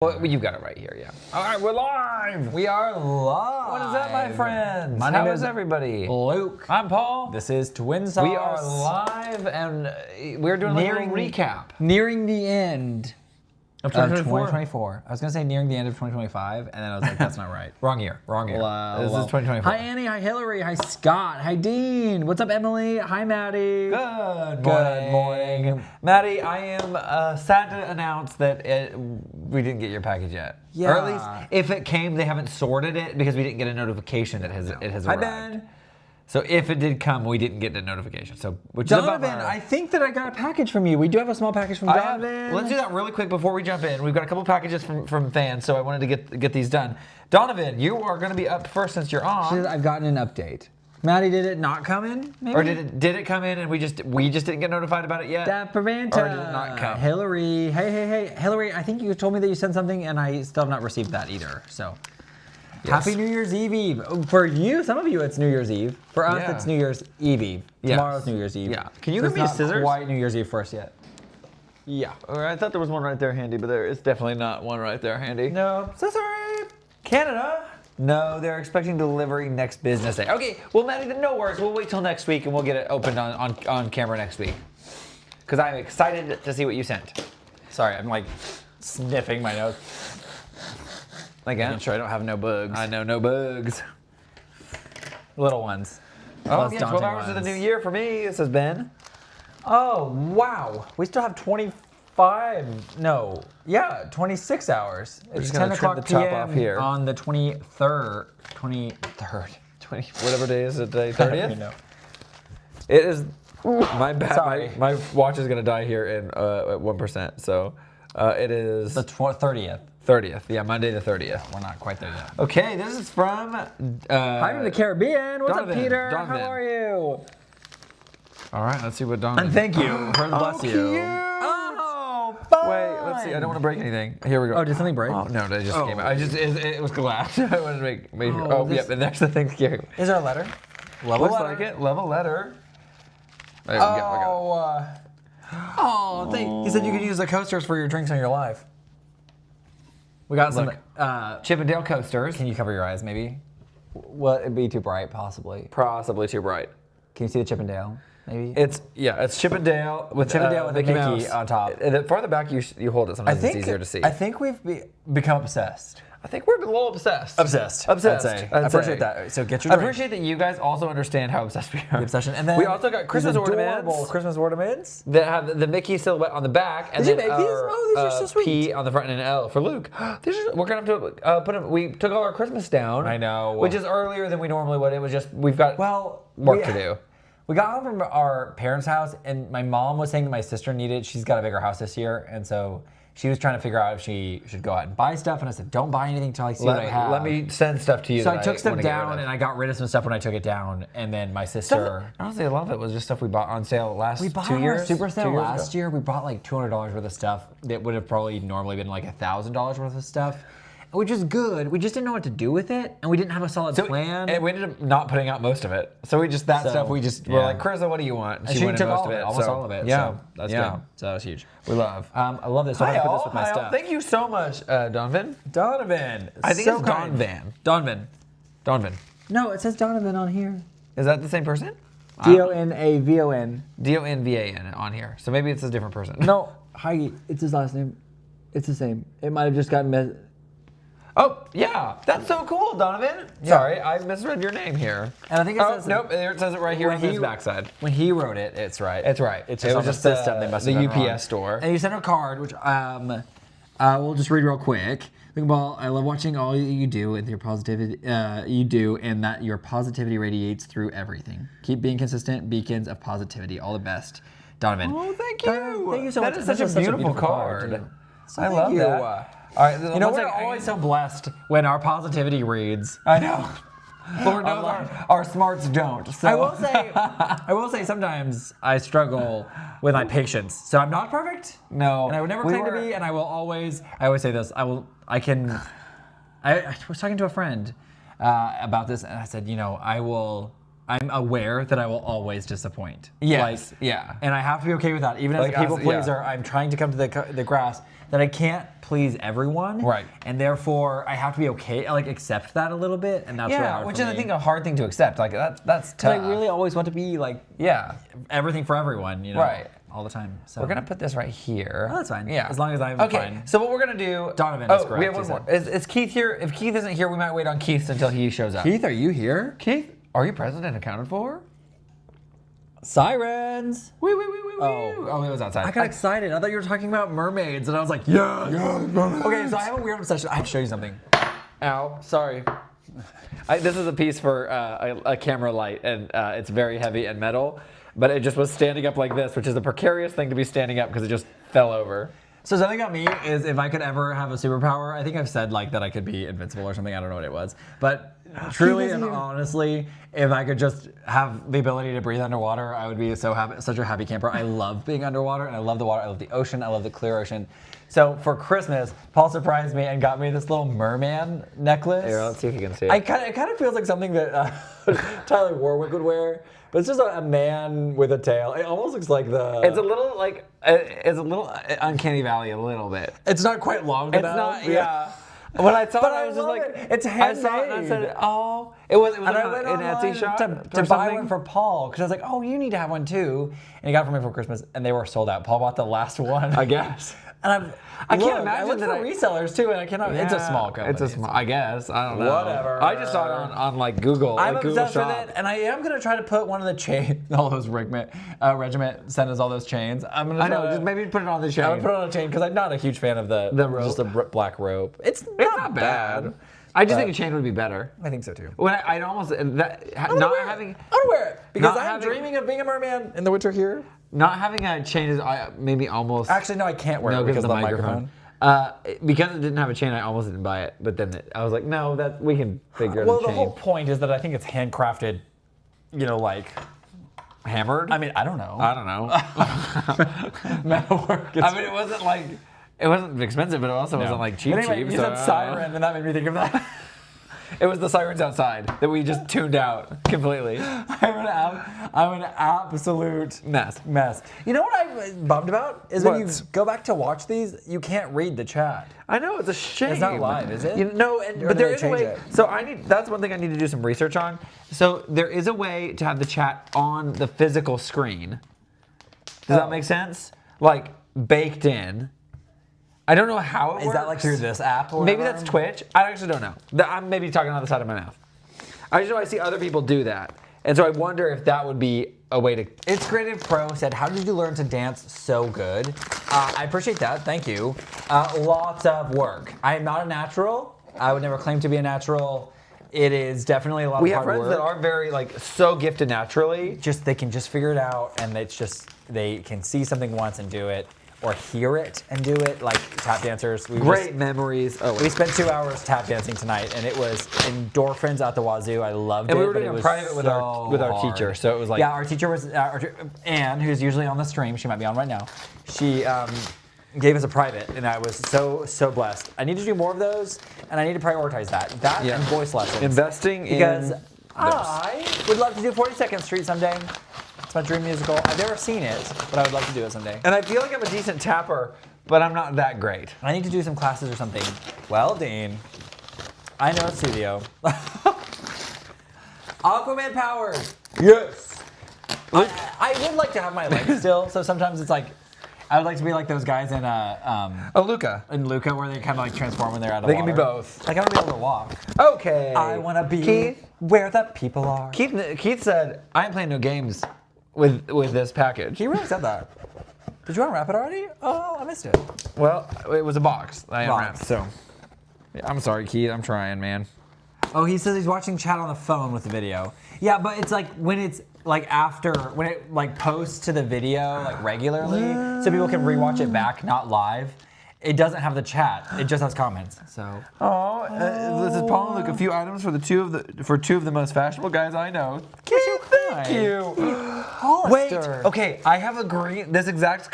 Well, you've got it right here, yeah. All right, we're live. We are live. What is up, my friends? My name How is is everybody? Luke. I'm Paul. This is Twin Sauce. We are live, and we're doing a little recap. Nearing the end Of of 2024? 2024. I was going to say nearing the end of 2025, and then I was like, that's not right. Wrong year. This is 2024. Hi, Annie. Hi, Hillary. Hi, Scott. Hi, Dean. What's up, Emily? Hi, Maddie. Good morning. Maddie, I am sad to announce that we didn't get your package yet. Yeah. Or at least, if it came, they haven't sorted it because we didn't get a notification that it has Hi, arrived. Ben. So if it did come, we didn't get a notification. So which is a Donovan, bummer. I think that I got a package from you. We do have a small package from Donovan. Let's do that really quick before we jump in. We've got a couple packages from fans, so I wanted to get these done. Donovan, you are going to be up first since you're on. She says, I've gotten an update. Maddie, did it not come in? Maybe? Or did it come in and we just didn't get notified about it yet? Daparanta. Or did it not come? Hillary. Hey. Hillary, I think you told me that you sent something and I still have not received that either. So, Yes. Happy New Year's Eve. For you, some of you, it's New Year's Eve. For us, Yeah. it's New Year's Eve. Yes. Tomorrow's New Year's Eve. Yeah. Can you So give me it's a scissors? not quite New Year's Eve for us yet. Yeah. Or I thought there was one right there handy, but there is definitely not one right there handy. No. So sorry. Canada? No, they're expecting delivery next business day. Okay, well, Maddie, no worries. We'll wait till next week and we'll get it opened on camera next week. Because I'm excited to see what you sent. Sorry, I'm like sniffing my nose. Again? Making sure I don't have no bugs. I know, no bugs. Little ones. Oh, Less yeah, 12 daunting hours of the ones. new year for me, this has been. Oh, wow. We still have 26 hours. It's just gonna 10 trim o'clock the top p.m. off here. on the 23rd. 20, whatever day is it today, I don't 30th? even know. It is, my bad, Sorry. my watch is gonna die here in at 1%, so it is The 30th. 30th, yeah, Monday the 30th. We're not quite there yet. Okay, this is from... Hi from the Caribbean. What's Donovan, up, Peter? Donovan. How are you? All right, let's see what Don... And thank you. Bless you. cute. Oh, fun. Wait, let's see, I don't want to break anything. Here we go. Oh, did something break? Oh, no, it just came out. It was glass. I wanted to make sure. Oh, Oh, yep, and there's the Thanksgiving. Is there a letter? Love Looks like it. Love a letter. There we go. I got it. Oh, he said you could use the coasters for your drinks on your live. We got some. Look. Chippendale coasters. Can you cover your eyes, maybe? Well, it'd be too bright, possibly. Possibly too bright. Can you see the Chippendale? Maybe. It's Chippendale with Mickey Mouse on top. The farther back you hold it, sometimes it's easier to see. I think we've become obsessed. I think we're a little obsessed. Obsessed. Obsessed. I'd say. I'd I appreciate say. that. So get your I drink. appreciate that you guys also understand how obsessed we are. The obsession. And then we also got Christmas these adorable ornaments Christmas ornaments. that have the Mickey silhouette on the back, and Did you then make these? our, Oh, these are so sweet. P on the front and an L for Luke. We're gonna have to put them. We took all our Christmas down. I know. Which is earlier than we normally would. It was just we've got work to do. We got home from our parents' house, and my mom was saying that my sister needed. She's got a bigger house this year, and so she was trying to figure out if she should go out and buy stuff. And I said, "Don't buy anything until I see what I have." Let me send stuff to you. So that I took stuff wanna get rid down, of. and I got rid of some stuff when I took it down. And then my sister. Honestly, a lot of it was just stuff we bought on sale last We bought 2 on years. our super sale 2 years last ago. year. We bought like $200 worth of stuff that would have probably normally been like $1,000 worth of stuff, which is good. We just didn't know what to do with it, and we didn't have a solid plan. And we ended up not putting out most of it. So we just So, stuff we just were yeah. like, Carissa, what do you want? And she wanted took most all of it, almost all of it. Yeah, So that's yeah. good. So that was huge. We love. I love this. So I'm Hi gonna put all. this with my Hi all. stuff. Thank you so much, Donovan. Donovan. I think so it's kind. Donvan. Donovan. Donovan. No, it says Donovan on here. Is that the same person? Donavon. Donvan on here. So maybe it's a different person. No, Heidi. It's his last name. It's the same. It might have just gotten Oh, yeah. That's so cool, Donovan. Sorry, I misread your name here. And I think it Oh, says nope. There it says it right here when on his he- backside. When he wrote it, it's right. It's right. It's It just was on just the system. They must have the done it wrong. UPS store. And you sent a card, which we'll just read real quick. Well, I love watching all you do and your positivity. And that your positivity radiates through everything. Keep being consistent, beacons of positivity. All the best, Donovan. Oh, thank you. Thank you so That much. is such This a beautiful card. too. So I thank love you. that. All right, You know, we're always so blessed when our positivity reads. I know. Lord knows our smarts don't. So. I will say sometimes I struggle with my patience. So I'm not perfect. No. And I would never claim to be, and I always say this, I was talking to a friend about this, and I said, I I'm aware that I will always disappoint. Yes. Yeah. And I have to be okay with that. Even as Like a people us, pleaser, yeah. I'm trying to come to the grass that I can't please everyone. Right. And therefore, I have to be okay, like accept that a little bit. And that's really Yeah, hard which for is I me. think a hard thing to accept. Like that's tough. I really always want to be like Yeah. everything for everyone, you know, Right. all the time. So We're gonna put this right here. Oh, that's fine. Yeah. As long as I'm okay. fine. So what we're gonna do? Donovan is we correct, have one he more. said. Is Keith here? If Keith isn't here, we might wait on Keith until he shows up. Keith, are you here? Keith, are you present and accounted for? Sirens. Wee. Oh. It was outside. I got excited. I thought you were talking about mermaids, and I was like, yeah. Okay, so I have a weird obsession. I have to show you something. Ow, sorry. This is a piece for a camera light, and it's very heavy and metal, but it just was standing up like this, which is a precarious thing to be standing up because it just fell over. So something about me is if I could ever have a superpower, I think I've said like that I could be invincible or something. I don't know what it was, but truly and honestly, if I could just have the ability to breathe underwater, I would be so happy, such a happy camper. I love being underwater, and I love the water. I love the ocean. I love the clear ocean. So for Christmas, Paul surprised me and got me this little merman necklace. Here, let's see if you can see it. It kind of feels like something that Tyler Warwick would wear, but it's just a man with a tail. It almost looks like the. It's a little like it's a little uncanny valley a little bit. It's not quite long It's enough. not. Yeah. When I saw But it, I I was just love like, it. It's I saw it and I said, handmade. oh, it was And I went an online Etsy shop to or buy something? one for Paul because I was like, oh, you need to have one too. And he got it for me for Christmas, and they were sold out. Paul bought the last one. I guess. And I can't I imagine looked that for resellers too, and I cannot. It's a small company. It's a small. I guess. I don't know. Whatever. I just saw it on like Google. I'm like obsessed Google with Shop. it, and I am gonna try to put one of the chains. All those regiment sent us all those chains. I'm gonna. I know. Just maybe put it on the chain. I would put it on a chain because I'm not a huge fan of the rope. just the black rope. It's It's not bad. I just think a chain would be better. I think so too. When I'd almost not having I want to wear it because not I'm having- dreaming of being a merman in the winter here. not having a chain is maybe almost. Actually, no, I can't wear it because of the microphone. Because it didn't have a chain, I almost didn't buy it. But then I was like, no, that we can figure out Well, a the chain. whole point is that I think it's handcrafted. You know, like Hammered? I mean, I don't know. I don't know. Metalwork. I mean, it wasn't expensive, but it also wasn't like cheap. But anyway, cheap. you so said I don't know. siren, and that made me think of that. It was the sirens outside that we just tuned out completely. I'm an absolute Mess. mess. You know what I'm bummed about is when you What? go back to watch these, you can't read the chat. I know, it's a shame. It's not live, is it? No, Or but do there they is a change way. it? So that's one thing I need to do some research on. So there is a way to have the chat on the physical screen. Does that make sense? Like baked in. I don't know how it works. Is that like through this app or Maybe whatever? that's Twitch. I actually don't know. I'm maybe talking on the side of my mouth. I just know I see other people do that. And so I wonder if that would be a way to. It's Creative Pro said, how did you learn to dance so good? I appreciate that. Thank you. Lots of work. I am not a natural. I would never claim to be a natural. It is definitely a lot We of have hard friends work. that are very so gifted naturally. They can just figure it out, and they can see something once and do it, or hear it and do it, like tap dancers. Great memories. Oh, We spent 2 hours tap dancing tonight, and it was endorphins out the wazoo. I loved it. And we were but doing it it was private with our hard. teacher, so it was like. Yeah, our teacher was Anne, who's usually on the stream. She might be on right now. She gave us a private, and I was so blessed. I need to do more of those, and I need to prioritize that Yeah. and voice lessons. Investing Because in. I would love to do 42nd Street someday. It's my dream musical. I've never seen it, but I would love to do it someday. And I feel like I'm a decent tapper, but I'm not that great. I need to do some classes or something. Well, Dean, I know a studio. Aquaman powers. Yes. I would like to have my legs still, so sometimes it's like, I would like to be like those guys in Luca. Luca where they kind of like transform when they're out of They water. can be both. Like I want to be able to walk. Okay. I want to be Keith. where the people are. Keith said, I ain't playing no games with this package. He really said that. Did you unwrap it already? Oh, I missed it. Well, it was a box that I unwrapped, Box. so. Yeah, I'm sorry, Keith. I'm trying, man. Oh, he says he's watching chat on the phone with the video. Yeah, but it's like when it's like after, when it like posts to the video like regularly, so people can rewatch it back, not live. It doesn't have the chat. It just has comments. So. Oh, this is Paul and Luke. A few items for two of the most fashionable guys I know. Keith, thank you. Wait, Hollister. okay. I have this exact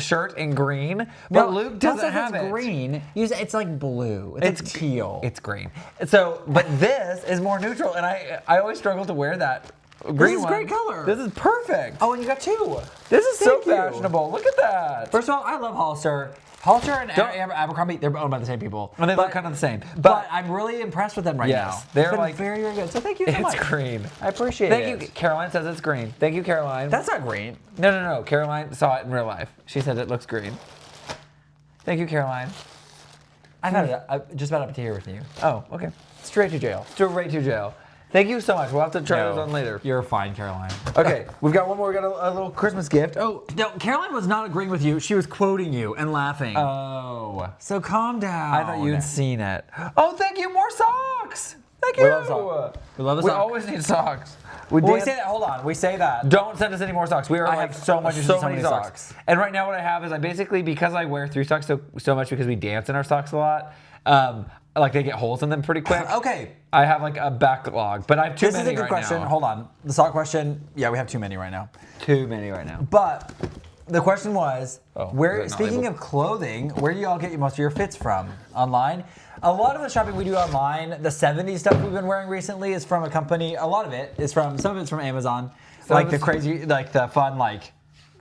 shirt in green, but Luke doesn't have it's it. green. It's like blue. It's teal. It's green. So, but this is more neutral, and I always struggle to wear that green is one. great color. This is perfect. Oh, and you got 2. This is so Thank you. fashionable. Look at that. First of all, I love Hollister. Hollister and Abercrombie, they're owned by the same people. And they look kind of the same. But I'm really impressed with them right now. They're Been like very, very good. So thank you so much. It's green. I appreciate it. Thank you. Caroline says it's green. Thank you, Caroline. That's not green. No. Caroline saw it in real life. She said it looks green. Thank you, Caroline. I've had it just about up to here with you. Oh, okay. Straight to jail. Straight to jail. Thank you so much. We'll have to try those on later. You're fine, Caroline. Okay, we've got one more. We got a little Christmas gift. Oh, no, Caroline was not agreeing with you. She was quoting you and laughing. Oh. So calm down. I thought you'd seen it. Oh, thank you. More socks. Thank you. We love socks. We love the We socks. always need socks. Well, we say that. Hold on. We say that. Don't send us any more socks. We are I like have so many socks. And right now, what I have is I basically, because I wear 3 socks so much because we dance in our socks a lot, like they get holes in them pretty quick. Okay. I have like a backlog, but I have too This many is a good right question. now. Hold on. The sock question. Yeah, we have too many right now. Too many right now. But the question was, Oh, where? is it not Speaking labeled? of clothing, where do y'all get most of your fits from? Online? A lot of the shopping we do online, the 70s stuff we've been wearing recently is from a company. A lot of it is from, some of it's from Amazon. Like the crazy, like the fun, like,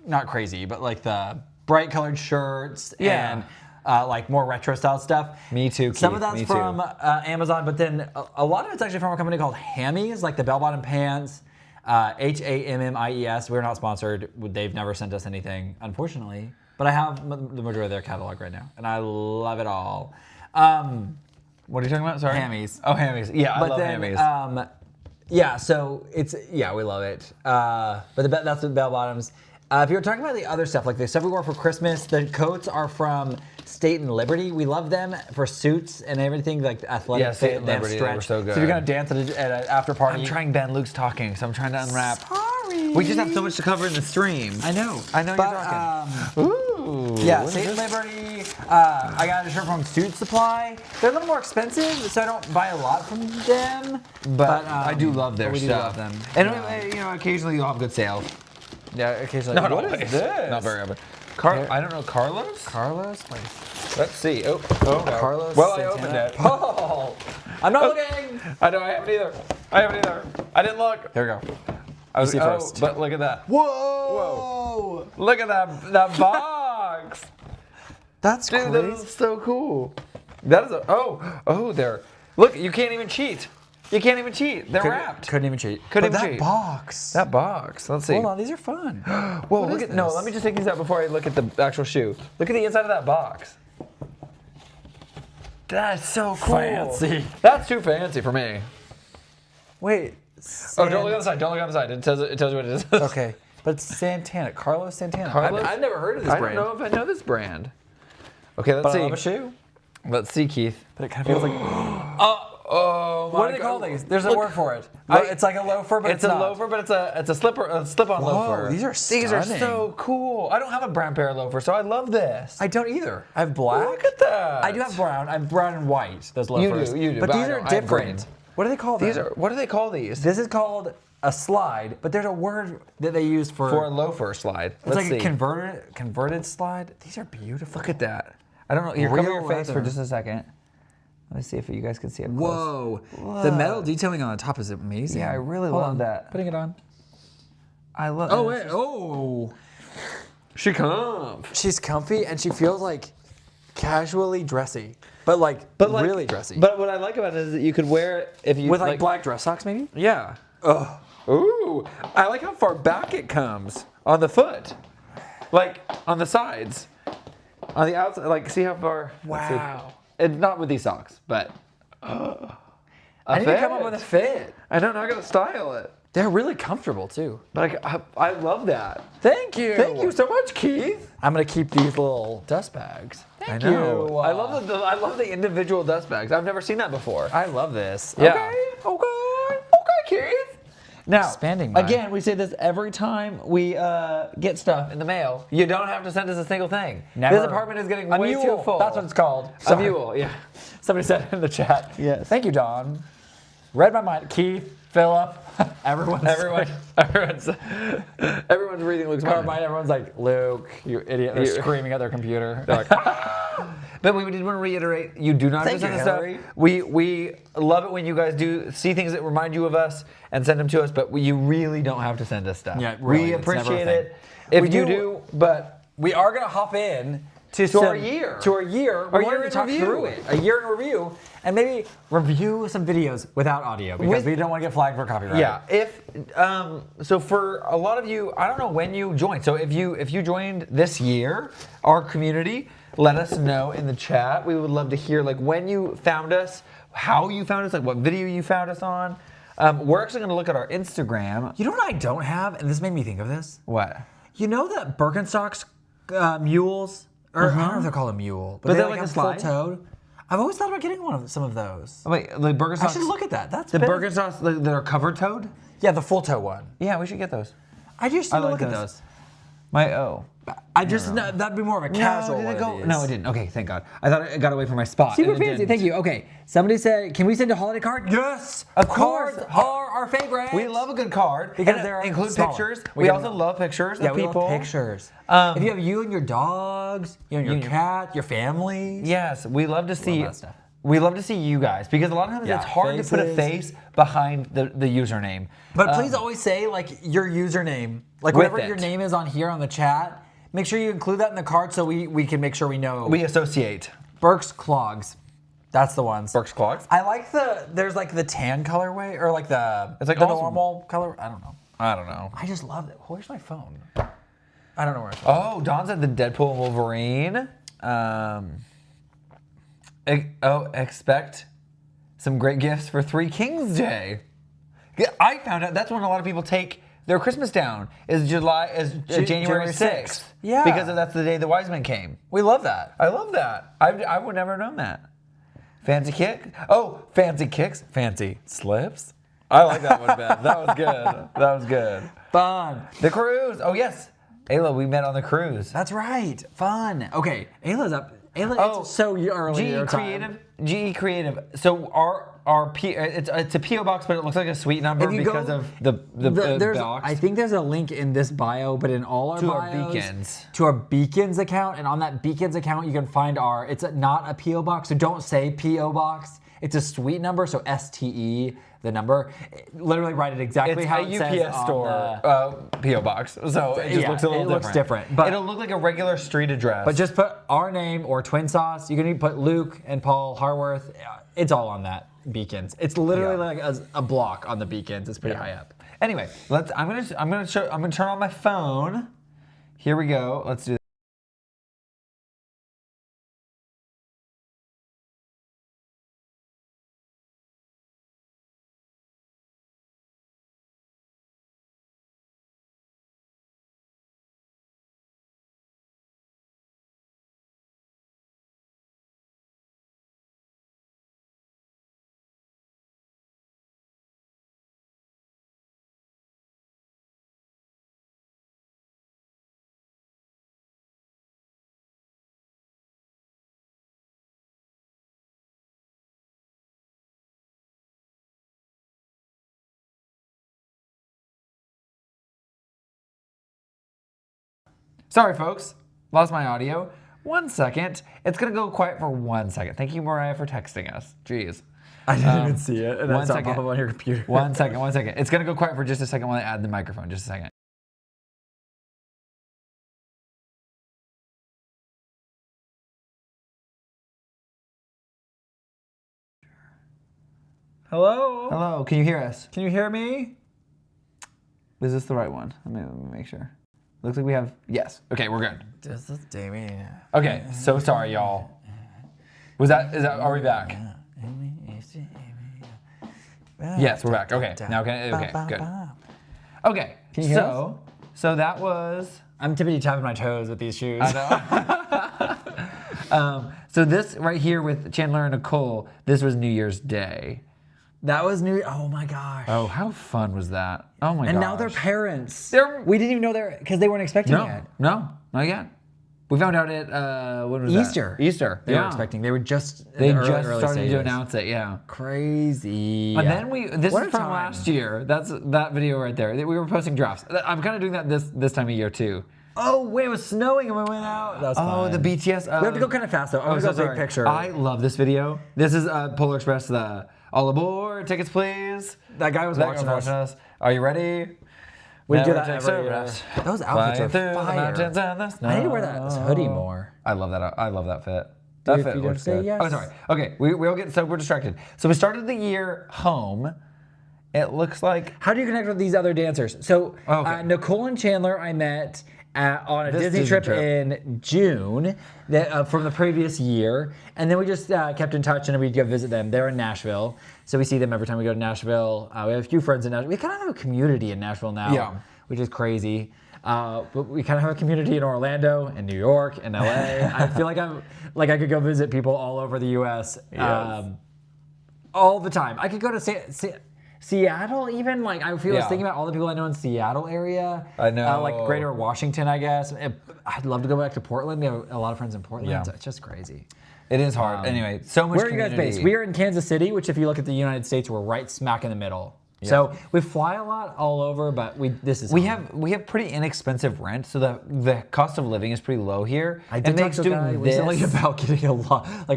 not crazy, but like the bright colored shirts and like more retro style stuff. Me too, Some Keith, of that's me from too. Amazon, but then a lot of it's actually from a company called Hammies, like the bell-bottom pants. Hammies. We're not sponsored. They've never sent us anything, unfortunately. But I have the majority of their catalog right now, and I love it all. What are you talking about? Sorry. Hammies. Oh, Hammies. Yeah, I love Hammies. Yeah, so we love it. But that's the bell bottoms. If you're talking about the other stuff, like the stuff we wore for Christmas, the coats are from State and Liberty. We love them for suits and everything, like athletic. Yeah, State fit, and they have Liberty, they were stretch. so good. So if you're gonna dance at an after party. I'm trying Ben. Luke's talking, so I'm trying to unwrap. Sorry. We just have so much to cover in the stream. I know. But, you're talking. Ooh. Yeah, what is State and this? Liberty. I got a shirt from Suit Supply. They're a little more expensive, so I don't buy a lot from them. But I do love their we do stuff. love them. And occasionally you'll have good sales. Yeah, occasionally. Not What always. is this? Not very often. Here. I don't know. Carlos? Carlos? Wait. Let's see. Oh no. Carlos Well, I Santana? opened it. Oh, I'm not looking. I know. I haven't either. I didn't look. Here we go. I was see first. But look at that. Whoa! Look at that box. That's Dude, crazy. that is so cool. That is there. Look, you can't even cheat. You can't even cheat. They're wrapped. Couldn't even cheat. Couldn't But even that cheat. box. That box. Let's see. Hold on, these are fun. Whoa, What look is at no. this? Let me just take these out before I look at the actual shoe. Look at the inside of that box. That's so cool. Fancy. That's too fancy for me. Wait. Oh, don't look on the side. Don't look on the side. It tells you what it is. Okay, but it's Santana. Carlos Santana. Carlos? I've never heard of this I brand. don't know if I know this brand. Okay, let's But see. I love a shoe. Let's see, Keith. But it kind of feels like. Oh my What do they call God. these? There's a Look. word for it. I- It's like a loafer, but It's it's a not. loafer, but it's a slip-on loafer. these are These are stunning. so cool. I don't have a brown pair of loafers, so I love this. I don't either. I have black. Look at that. I do have brown. I'm brown and white. Those loafers. you do, But but these I are don't. I have different. green. What do they call them? These are. What do they call these? This is called a slide, but there's a word that they use for. For a loafer slide. it's Let's like see. a converted slide. These are beautiful. Look at that. I don't know. Here, Real cover your face for leather. just a second. Let me see if you guys can see it. Whoa. The metal detailing on the top is amazing. Yeah, I really Hold love on. that. Putting it on. I love. Oh wait. Oh. She comes. She's comfy and she feels like casually dressy, but like really dressy. But what I like about it is that you could wear it if you with like black dress socks, maybe. Yeah. Oh. Ooh, I like how far back it comes on the foot, like on the sides, on the outside. Like, see how far? let's see. Wow. And not with these socks, but I need to come up with a fit. I don't know. I gotta style it. They're really comfortable too. But I love that. Thank you. Thank you so much, Keith. I'm gonna keep these little dust bags. Thank I know. you. I love the individual dust bags. I've never seen that before. I love this. Yeah. Okay. Keith. Now, Expanding my- again, we say this every time we get stuff in the mail. You don't have to send us a single thing. Never. This apartment is getting A way mule. too full. That's what it's called. A Sorry. mule, yeah. Somebody said it in the chat. Yes. Thank you, Don. Read my mind. Keith, Philip, everyone's Everyone's reading Luke's mind. Everyone's like, Luke, you idiot. They're screaming at their computer. They're like, But we did want to reiterate, you do not have to Thank send you, us Hillary. stuff. We love it when you guys do see things that remind you of us and send them to us, but you really don't have to send us stuff. Yeah, really, we it's never a appreciate thing. it if We you do- do, but We are going to hop in to our year. To our year. Our We wanted year to in talk review. through it. A year in review. And maybe review some videos without audio because we don't want to get flagged for copyright. yeah, if so for a lot of you, I don't know when you joined. So if you joined this year, our community, let us know in the chat. We would love to hear like when you found us, how you found us, like what video you found us on. We're actually going to look at our Instagram. You know what I don't have? And this made me think of this. What? You know that Birkenstocks mules? Or I don't know if they're called a mule. But they're like like a a slide? full-toed. I've always thought about getting some of those. Wait, the Birkenstocks. I should look at that. That's the been- Birkenstocks that are covered toed. Yeah, the full-toe one. Yeah, we should get those. I just need to like look at those. those. I That'd be more of a casual No, did one it of go? these. No, it didn't. Okay, thank God. I thought it got away from my spot. Super and it fancy, didn't. thank you. Okay, somebody said, can we send a holiday card? Yes, Of course. Cards are our favorite. We love a good card Because and they're include smaller. pictures. We We get also them. love pictures Yeah, of we people. love pictures. If you have you and your dogs, you and your cat, your family. Yes, we love to see. that stuff. We love to see you guys because a lot of times Yeah, it's hard to put a faces. face behind the username. But please always say like your username, like With whatever your it. name is on here on the chat. Make sure you include that in the card so we can make sure we know. We associate Burke's Clogs, that's the ones. Burke's Clogs. I like there's like the tan colorway or like It's like the awesome. normal color. I don't know. I don't know. I just love it. Where's my phone? I don't know where it's Oh, Don said the Deadpool and Wolverine. Expect some great gifts for Three Kings Day. Yeah, I found out that's when a lot of people take their Christmas down. Is January January 6th. Yeah. Because that's the day the wise men came. We love that. I love that. I would never have known that. Fancy kick? Oh, fancy kicks? Fancy slips? I like that one, Ben. That was good. That was good. Fun. The cruise. Oh, yes. Ayla, we met on the cruise. That's right. Fun. Okay, Ayla's up. Ayla, Oh, it's so early. in GE your time. Creative. GE Creative. So it's a PO box, but it looks like a suite number If you because go- of the there's, box. I think there's a link in this bio, but in all our To our bios, Beacons. to our Beacons account, and on that Beacons account, you can find it's not a PO box, so don't say PO box. It's a suite number, so STE, the number. Literally write it exactly It's how a it says UPS on store the- PO box, so it just Yeah, looks a little it looks different. different, but- it'll look like a regular street address. But just put our name or Twin Sauce. You can even put Luke and Paul Harworth. It's all on that Beacons. It's literally like a block on the Beacons. It's pretty high up. anyway, I'm gonna turn on my phone. Here we go. Let's do. Sorry, folks. Lost my audio. 1 second. It's going to go quiet for 1 second. Thank you, Mariah, for texting us. Jeez. I didn't even see it. And one that's not second. pop up on your computer. 1 second, 1 second. It's going to go quiet for just a second while I add the microphone. Just a second. Hello? Hello, can you hear us? Can you hear me? Is this the right one? Let me make sure. Looks like we have, yes. Okay, we're good. This is Damien. Okay, so sorry, y'all. Are we back? Yes, we're back. Okay, now okay, good. Okay, Can you hear so that was, I'm tippity tapping my toes with these shoes. I know. So this right here with Chandler and Nicole, this was New Year's Day. That was new. Oh my gosh. Oh, how fun was that? Oh my gosh. And now they're parents. They're- We didn't even know they're, because they weren't expecting it. No, not yet. We found out at, when was Easter. that? Easter. They were expecting. They were just. They in the just early started stages. to announce it, yeah. Crazy. And then this What is a from time. last year. That's that video right there. We were posting drafts. I'm kind of doing that this time of year too. Oh, wait, it was snowing and we went out. That was Oh, fun. the BTS. We have to go kind of fast, though. I'm going to go big picture. I love this video. This is Polar Express, the all aboard, tickets please. That guy was watching us. Are you ready? We do Never that take every year. service. Those outfits Flying are through the fire. mountains and the snow. I need to wear that hoodie more. I love that. I love that fit. Dude, That if fit you don't looks say good. yes. Oh, sorry. Okay, we all get so we're distracted. So we started the year home. It looks like How do you connect with these other dancers? So Okay. Nicole and Chandler I met on a This Disney trip in June from the previous year. And then we just kept in touch and we'd go visit them. They're in Nashville. So we see them every time we go to Nashville. We have a few friends in Nashville. We kind of have a community in Nashville now, Yeah. which is crazy. But we kind of have a community in Orlando, in New York, in LA. I feel like I could go visit people all over the U.S. All the time. I could go to Seattle even. Like I was thinking about all the people I know in Seattle area. I know. Like Greater Washington, I guess. I'd love to go back to Portland. We have a lot of friends in Portland. Yeah. So it's just crazy. it is hard. Anyway, so much. Where are you guys based? We are in Kansas City, which if you look at the United States, we're right smack in the middle. So we fly a lot all over, but this is We home. have pretty inexpensive rent, so the cost of living is pretty low here. I did It talk makes to a doing guy this recently about getting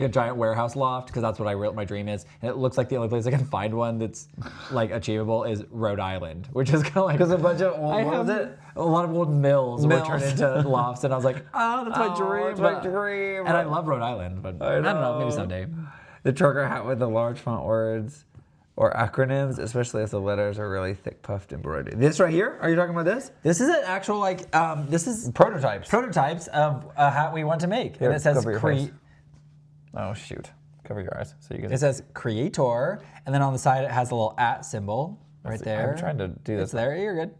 a giant warehouse loft because that's what my dream is. And it looks like the only place I can find one that's like achievable is Rhode Island, which is kind of like because a bunch of old I what was have it? a lot of old mills were Mills. turned into lofts, and I was like, oh, that's my dream. It's my but- dream. And I love Rhode Island, but I don't know, maybe someday. The trucker hat with the large font words or acronyms, especially if the letters are really thick puffed embroidered. This right here? Are you talking about this? This is an actual this is Prototypes. of a hat we want to make, Here, and it says cover your face. Oh shoot! Cover your eyes so you can. It says creator, and then on the side it has a little at symbol right there. I'm trying to do this. It's there. You're good.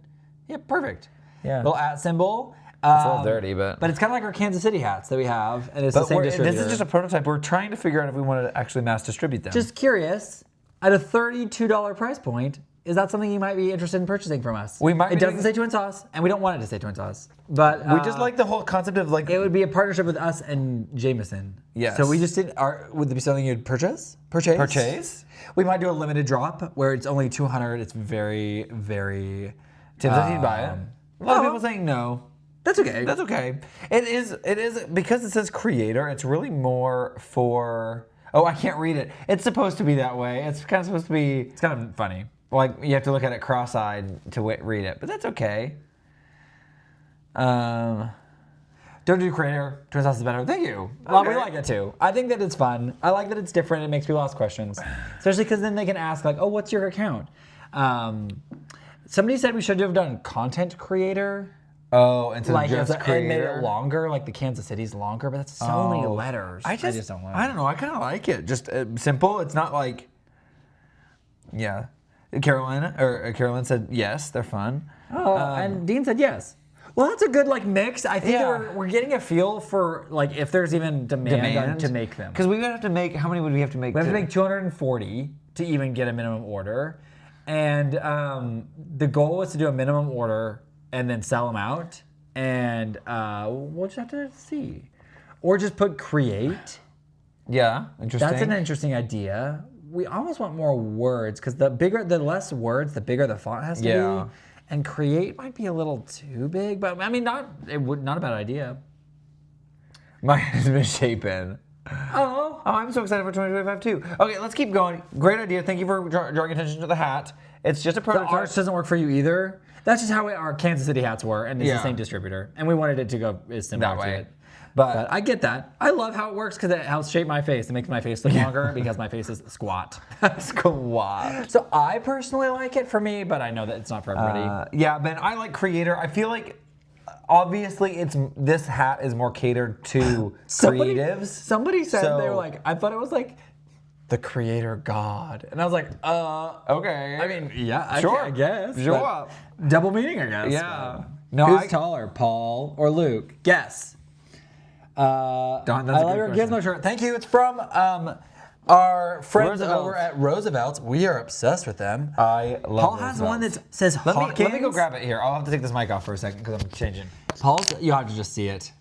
Yeah, perfect. Yeah. Little at symbol. It's a little dirty, but it's kind of like our Kansas City hats that we have, and it's the same distributor. this is just a prototype. We're trying to figure out if we want to actually mass distribute them. Just curious, at a $32 price point, is that something you might be interested in purchasing from us? We might It be doesn't doing- say twin sauce, and we don't want it to say twin sauce. But we just like the whole concept of like. it would be a partnership with us and Jameson. Yes. So we just did. Would it be something you'd purchase? Purchase? We might do a limited drop where it's only 200. It's very, very. Tim says he'd buy it. A lot of people saying no. That's okay. That's okay. It is because it says creator. It's really more for. Oh, I can't read it. It's supposed to be that way. It's kind of supposed to be. It's kind of funny. Like you have to look at it cross-eyed to read it, but that's okay. Don't do creator. Twin sauce is better. Thank you. Well, we Okay. like it too. I think that it's fun. I like that it's different. It makes people ask questions, especially because then they can ask like, "Oh, what's your account?" Somebody said we should have done content creator. Oh, instead Like of just and made creator. it longer, like the Kansas City's longer, but that's so many letters. I just don't like I it. don't know. I kind of like it. Just simple. It's not like. Yeah, Carolyn said yes. They're fun. Oh, and Dean said yes. Well, that's a good like mix. I think Yeah. that we're getting a feel for like if there's even demand to make them. Because we would have to make. How many would we have to make? We have to make 240 to even get a minimum order, and the goal was to do a minimum order and then sell them out, and we'll just have to see, or just put create. Yeah, interesting. That's an interesting idea. We almost want more words because the less words, the bigger the font has to Yeah. be. And create might be a little too big, but I mean, not a bad idea. Mine has been shapen. Oh, I'm so excited for 2025 too. Okay, let's keep going. Great idea. Thank you for drawing attention to the hat. It's just a the prototype. arch doesn't work for you either. That's just how our Kansas City hats were, and it's Yeah. the same distributor. And we wanted it to go as similar That to way. it. But I get that. I love how it works because it helps shape my face. It makes my face look longer because my face is squat. Squat. So I personally like it for me, but I know that it's not for everybody. Yeah, Ben, I like creator. I feel like obviously this hat is more catered to creatives. Somebody said they So- were like, I thought it was like the creator god, and I was like, Okay. I mean, yeah, Sure. I guess. Sure. but Double meaning, I guess. Yeah. No, No, who's taller, Paul or Luke? Guess. Don, that's I a love good your question. Gizmo shirt. Thank you. It's from our friends Roosevelt's. over at Roosevelt's. We are obsessed with them. I love Paul has one that says Hawkins. let me go grab it here. I'll have to take this mic off for a second because I'm changing. Paul's, you have to just see it.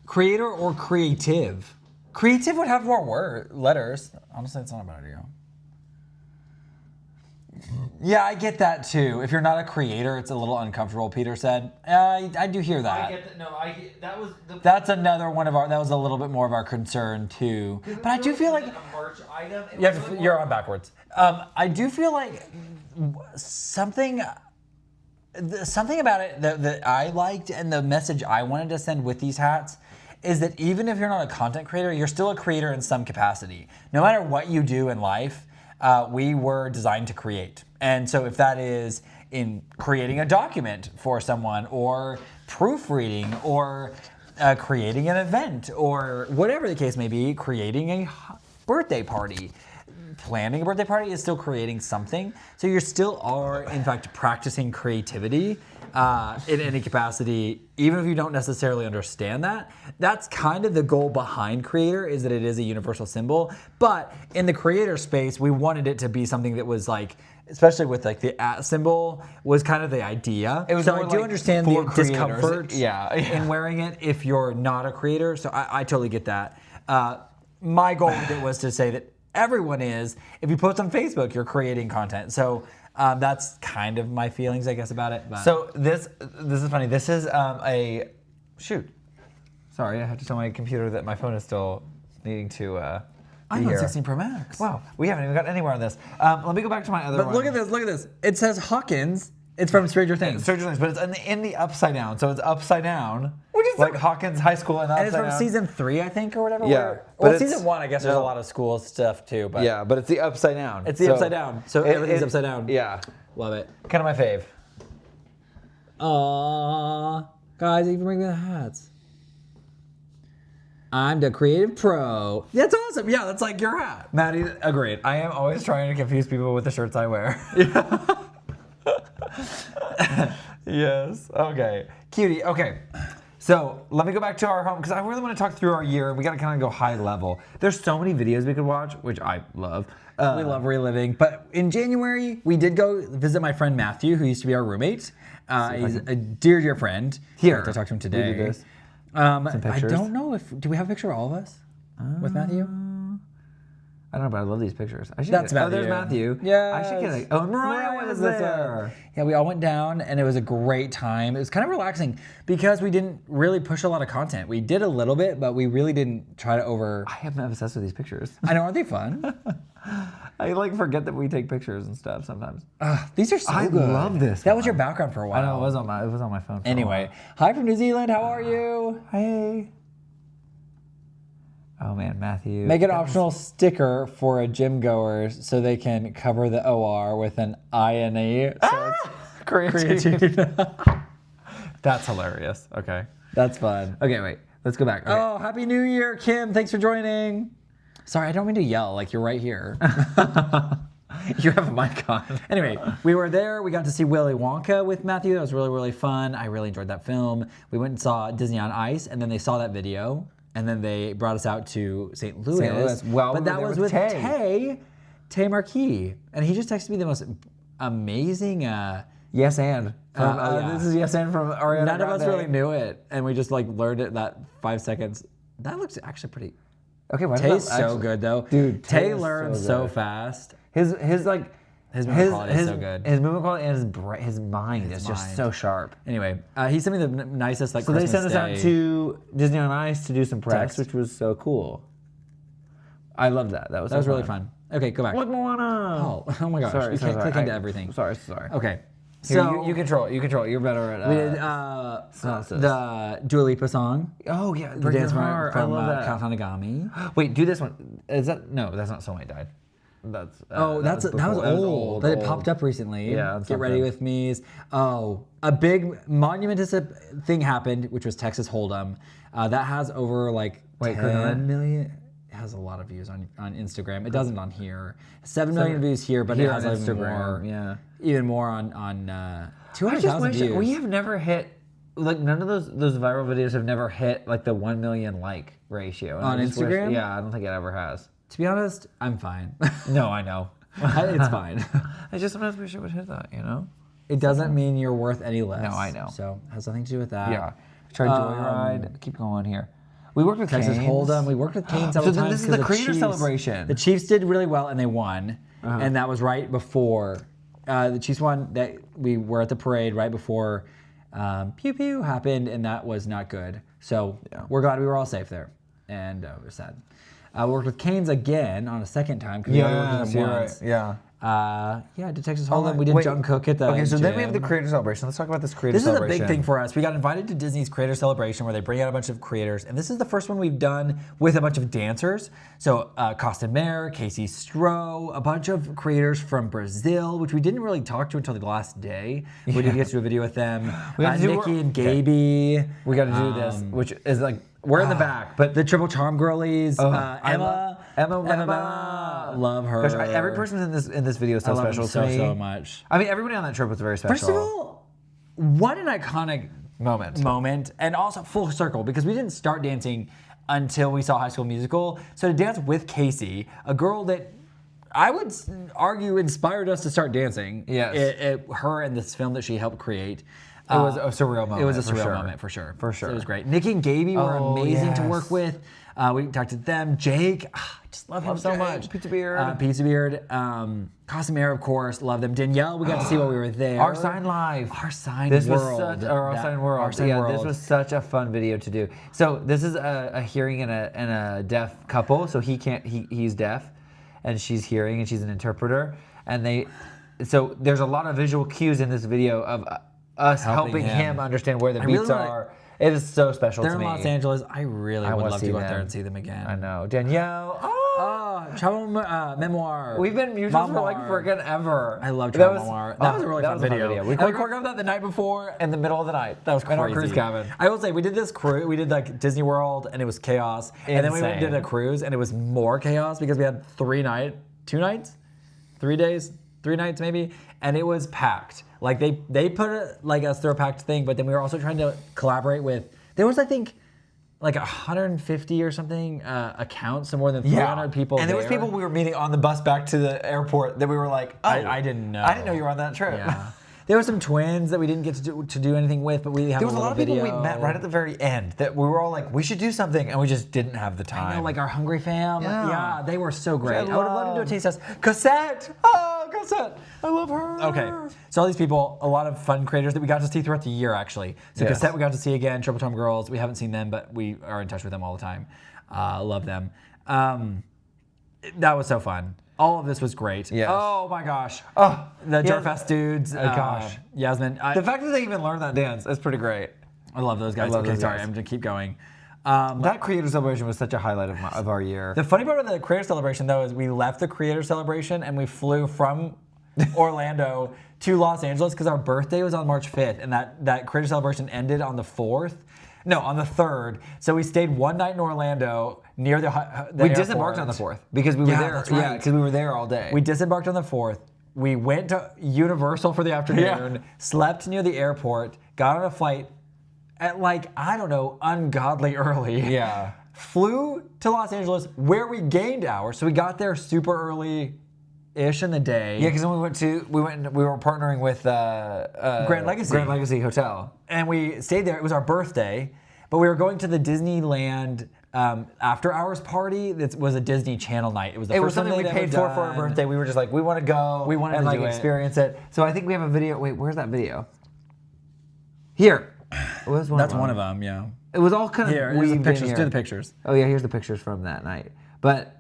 Creator or creative? Creative would have more letters. Honestly, it's not a bad idea. Yeah, I get that too. If you're not a creator, it's a little uncomfortable, Peter said. I do hear that. I get that. No, that was the. That's another one of our, that was a little bit more of our concern too. But I do feel like, a merch item. you're on backwards. I do feel like something about it that I liked and the message I wanted to send with these hats is that even if you're not a content creator, you're still a creator in some capacity. No matter what you do in life, we were designed to create. And so if that is in creating a document for someone or proofreading or creating an event or whatever the case may be, creating a birthday party, planning a birthday party is still creating something. So you still are, in fact, practicing creativity in any capacity, even if you don't necessarily understand that. That's kind of the goal behind creator, is that it is a universal symbol. But in the creator space, we wanted it to be something that was like, especially with like the @ symbol, was kind of the idea. It was so more I do like understand for the creators. discomfort Yeah. in wearing it if you're not a creator. So I totally get that. My goal with it was to say that everyone is. If you post on Facebook, you're creating content. So that's kind of my feelings, I guess, about it. But. So this is funny. This is a shoot. Sorry, I have to tell my computer that my phone is still needing to. I'm on here. 16 Pro Max. Wow, we haven't even got anywhere on this. Let me go back to my other But one. look at this, look at this. It says Hawkins. It's from Stranger Things. Stranger Things, but it's in the upside down. So it's upside down. Which is like Hawkins High School and upside And it's from down. season 3, I think, or whatever. Yeah, but Well, it's- season 1, I guess there's a lot of school stuff too. But Yeah, but it's the upside down. it's the upside down. So everything's upside down. Yeah, Love it. kind of my fave. Aww. Guys, you can bring me the hats. I'm the creative pro. That's awesome. Yeah, that's like your hat. Maddie, agreed. I am always trying to confuse people with the shirts I wear. Yes. Okay. Cutie. Okay. So let me go back to our home because I really want to talk through our year and we got to kind of go high level. There's so many videos we could watch, which I love. We love reliving. But in January, we did go visit my friend Matthew, who used to be our roommate. He's a dear, dear friend. Here. I talked to him We today. do this. I pictures. don't know if, do we have a picture of all of us with Matthew? I don't know, but I love these pictures. I should That's get, Matthew. Oh, there's Matthew. Yes. I should get it. Oh, and Mariah was there. Yeah, we all went down and it was a great time. It was kind of relaxing because we didn't really push a lot of content. We did a little bit, but we really didn't try to I am obsessed with these pictures. I know, aren't they fun? I like forget that we take pictures and stuff sometimes. These are so I good. love this That was one. your background for a while. I know it was on my phone. For a Anyway, hi from New Zealand. How are you? while. Hey. Oh man, Matthew. Make an optional sticker for a gym goers so they can cover the OR with an I and E. So creatine. That's hilarious. Okay. That's fun. Okay, wait. Let's go back. Okay. Oh, Happy New Year, Kim. Thanks for joining. Sorry, I don't mean to yell. Like, you're right here. You have a mic on. Anyway, we were there. We got to see Willy Wonka with Matthew. That was really, really fun. I really enjoyed that film. We went and saw Disney on Ice, and then they saw that video, and then they brought us out to St. Louis. Well, but we were that there was with with Tay Marquis. And he just texted me the most amazing... Yes, and. yeah. This is Yes, and from Ariana None of us Grande. really knew it, and we just like learned it that 5 seconds. That looks actually pretty... Okay, why Tay's does that so actually- good, though. Dude, Tay Tay is learns so so good. fast. His movement quality is so good. His movement quality and his mind is just mind. so sharp. Anyway, he sent me the nicest like So Christmas they sent us out Day to Disney on Ice to do some preps, Text. which was so cool. I love that. That was really fun. Okay, go back. Look, Moana. Oh my gosh, Sorry, you can't sorry. click into everything. Sorry. Okay, Here, so you control it. You control it. You're better at. we did synopsis. the Dua Lipa song, Oh yeah, the Break dance Your from, Heart. from I love that. Count Hanagami. Wait, do this one. Is that no? That's not Soulmate Died. That's That was before- old. That it popped up recently. Yeah, on Get Ready something. with Me's. Oh, a big monumentous thing happened, which was Texas Hold'em. That has over like Wait, click on 10 million. It has a lot of views on Instagram. It doesn't on here. 7 million views here, but Here it has on even Instagram, more. yeah. Even more on I 200,000 just wish views. we have never hit. Like none of those viral videos have never hit like the 1 million like ratio. And On I just wish- Instagram? yeah, I don't think it ever has. To be honest, I'm fine. No, I know. It's fine. I just sometimes wish it would hit that, you know? It doesn't mean you're worth any less. No, I know. So it has nothing to do with that. Yeah. Tried Joyride. Keep going here. We worked with Texas Canes. Hold'em. We worked with Canes So several then times. this is 'cause the creator Chiefs- celebration. The Chiefs did really well and they won, and that was right before the Chiefs won. That we were at the parade right before pew pew happened, and that was not good. So we're glad we were all safe there, and it was sad. I worked with Canes again on a second time because we already worked with them once. Right. Yeah, did Texas Hold'em. We did Junk Cook at the Okay, so gym. then we have the creator celebration. Let's talk about this creator This is a celebration. big thing for us. We got invited to Disney's Creator Celebration where they bring out a bunch of creators. And this is the first one we've done with a bunch of dancers. So Costa Mare, Casey Stroh, a bunch of creators from Brazil, which we didn't really talk to until the last day. We did get to do a video with them. Nikki and Gaby. We got to do this, which is like, we're in the back, but The Triple Charm Girlies. Emma. Love her. Gosh, every person in this video is so special to me. So much. I mean, everybody on that trip was very special. First of all, what an iconic moment, and also full circle because we didn't start dancing until we saw High School Musical. So to dance with Casey, a girl that I would argue inspired us to start dancing. Yes. Her and this film that she helped create. It was a surreal moment. It was a surreal moment for sure. For sure. It was great. Nikki and Gaby were amazing to work with. We talked to them. Jake, I just love him so much. Pizza Beard. Pizza Beard. Costumere, of course, love them. Danielle, we got to see while we were there. Our Sign Live. Our Sign This World. was such, or Our Sign World. Our Sign World. This was such a fun video to do. So this is a hearing and a deaf couple. So he's deaf, and she's hearing, and she's an interpreter. And so there's a lot of visual cues in this video of us helping him understand where the beats are. It is so special to me. They're in Los Angeles. I really would love to go out there and see them again. I know. Danielle. Travel Memoir. We've been mutuals for like freaking ever. I love Travel Memoir. That was a really fun video. We choreographed that the night before. In the middle of the night. That was crazy. In our cruise cabin. I will say, we did this cruise. We did like Disney World and it was chaos. And then we went and did a cruise and it was more chaos because we had 3 nights, 3 days, 3 nights maybe. And it was packed. Like they put it like us through a packed thing, but then we were also trying to collaborate with, there was I think like 150 or something accounts, so more than 300 people. And there was people we were meeting on the bus back to the airport that we were like, oh, I didn't know. I didn't know you were on that trip. Yeah. There were some twins that we didn't get to do anything with, but we have There was a lot of video. people we met right at the very end that we were all like, we should do something, and we just didn't have the time. I know, like our Hungry Fam. Yeah, they were so great. I would have loved to do a taste test. Cassette! Oh, Cassette! I love her! Okay, so all these people, a lot of fun creators that we got to see throughout the year, actually. So Yes. Cassette we got to see again, Triple Time Girls, we haven't seen them, but we are in touch with them all the time. Love them. That was so fun. All of this was great. Yes. Oh my gosh. Oh, The Jarfest dudes. gosh. Yasmin. The fact that they even learned that dance is pretty great. I love those guys. love Okay, those sorry, guys. I'm going to keep going. That creator celebration was such a highlight of our year. The funny part of the Creator Celebration, though, is we left the Creator Celebration and we flew from Orlando to Los Angeles because our birthday was on March 5th, and that Creator Celebration ended on the 4th. No, on the 3rd. So we stayed one night in Orlando near the we airport. disembarked on the 4th because we were there. That's right. Yeah, because we were there all day. We disembarked on the 4th. We went to Universal for the afternoon, slept near the airport, got on a flight at like, I don't know, ungodly early. Yeah. Flew to Los Angeles where we gained hours. So we got there super early-ish in the day. Yeah, because then we were partnering with Grand Legacy. Grand Legacy Hotel. And we stayed there. It was our birthday, but we were going to the Disneyland after hours party. That was a Disney Channel night. It was the It first was something we they'd paid ever for our done. birthday. We were just like, we want to go. We wanted and to like do it. experience it. So I think we have a video. Wait, where's that video? Here. That's That's one of them, yeah. It was all kind of Here, here's the weaved in pictures. here. Do the pictures. Oh yeah, here's the pictures from that night. But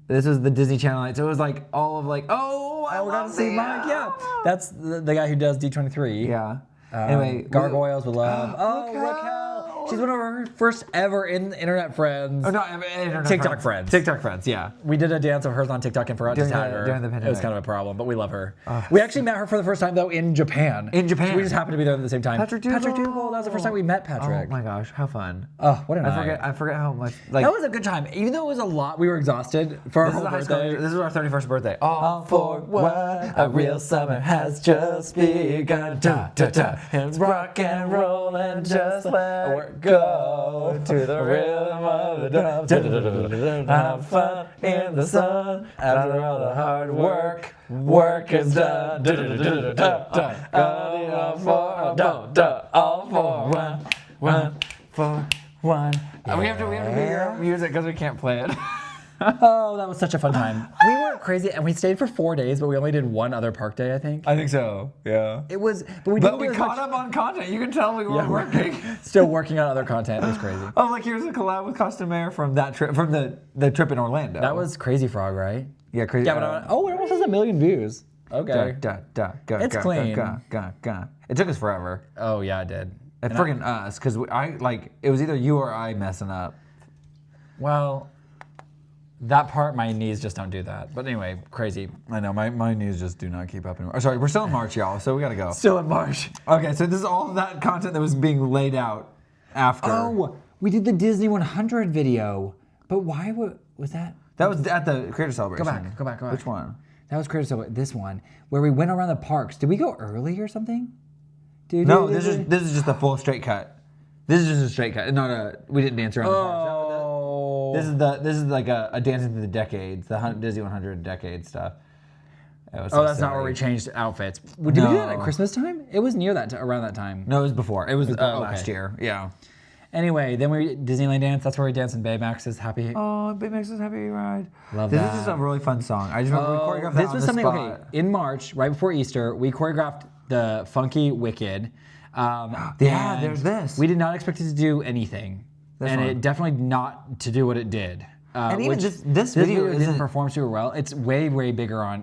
this was the Disney Channel night, so it was like all of like, oh, I We got love to see the- Mike. Yeah, that's the guy who does D23. Yeah. Anyway, Gargoyles with Love. Oh, Raquel. Raquel. She's one of our first ever internet friends. Oh no, internet TikTok friends. TikTok friends, yeah. We did a dance of hers on TikTok and forgot to During tag the- her. during the It was pandemic. kind of a problem, but we love her. We actually met her for the first time though in Japan. In Japan. We just happened to be there at the same time. Patrick Patrick Dugal. Dugal. That was the first time we met Patrick. Oh my gosh, how fun. Oh, what a night. I forget how much like That was a good time. Even though it was a lot, we were exhausted for our this is, whole a high school, birthday. this is our 31st birthday. All for one, a real summer has just begun. Da, da, da. It's rock and roll and just let it go to the rhythm of the drum. Da, da, da, da, da, da. Have fun in the sun after all the hard work. Work is done. Da, da, da, da, da, da. All for one for one. We have to hear music because we can't play it. Oh, that was such a fun time. We were crazy, and we stayed for 4 days, but we only did one other park day, I think. I think so. Yeah. It was, but we But didn't we do as caught much. up on content. You can tell we were working. Still working on other content. It was crazy. Oh, like here's a collab with Costumaire from that trip, from the trip in Orlando. That was Crazy Frog, right? yeah, crazy. Yeah, but it almost has 1 million views. Okay. It's clean. It took us forever. Oh yeah, it did. And friggin' us, because it was either you or I messing up. Well, that part, my knees just don't do that. But anyway, crazy. I know, my knees just do not keep up anymore. Sorry, we're still in March, y'all, so we gotta go. Still in March. Okay, so this is all of that content that was being laid out after. Oh, we did the Disney 100 video. But why was that? That was at the Creator Celebration. Go back. Which one? That was Creator Celebration. This one, where we went around the parks. Did we go early or something? No, this is just a full straight cut. This is just a straight cut, not a. We didn't dance around the parks. Oh. This is like a dancing through the decades, the Disney 100 decade stuff. That's not where we changed outfits. Did we do that at Christmas time? It was near that, around that time. No, it was before. It was last year. Yeah. Anyway, then we Disneyland dance. That's where we danced in Baymax's Happy. Oh, Baymax's Happy Ride. Love this that. is just a really fun song. I just remember we choreographed that This on was the something. spot. Okay, in March, right before Easter, we choreographed the Funky Wicked. Yeah, and there's this. We did not expect it to do anything, and one. it definitely not to do what it did. And even which this video didn't isn't perform super well. It's way bigger on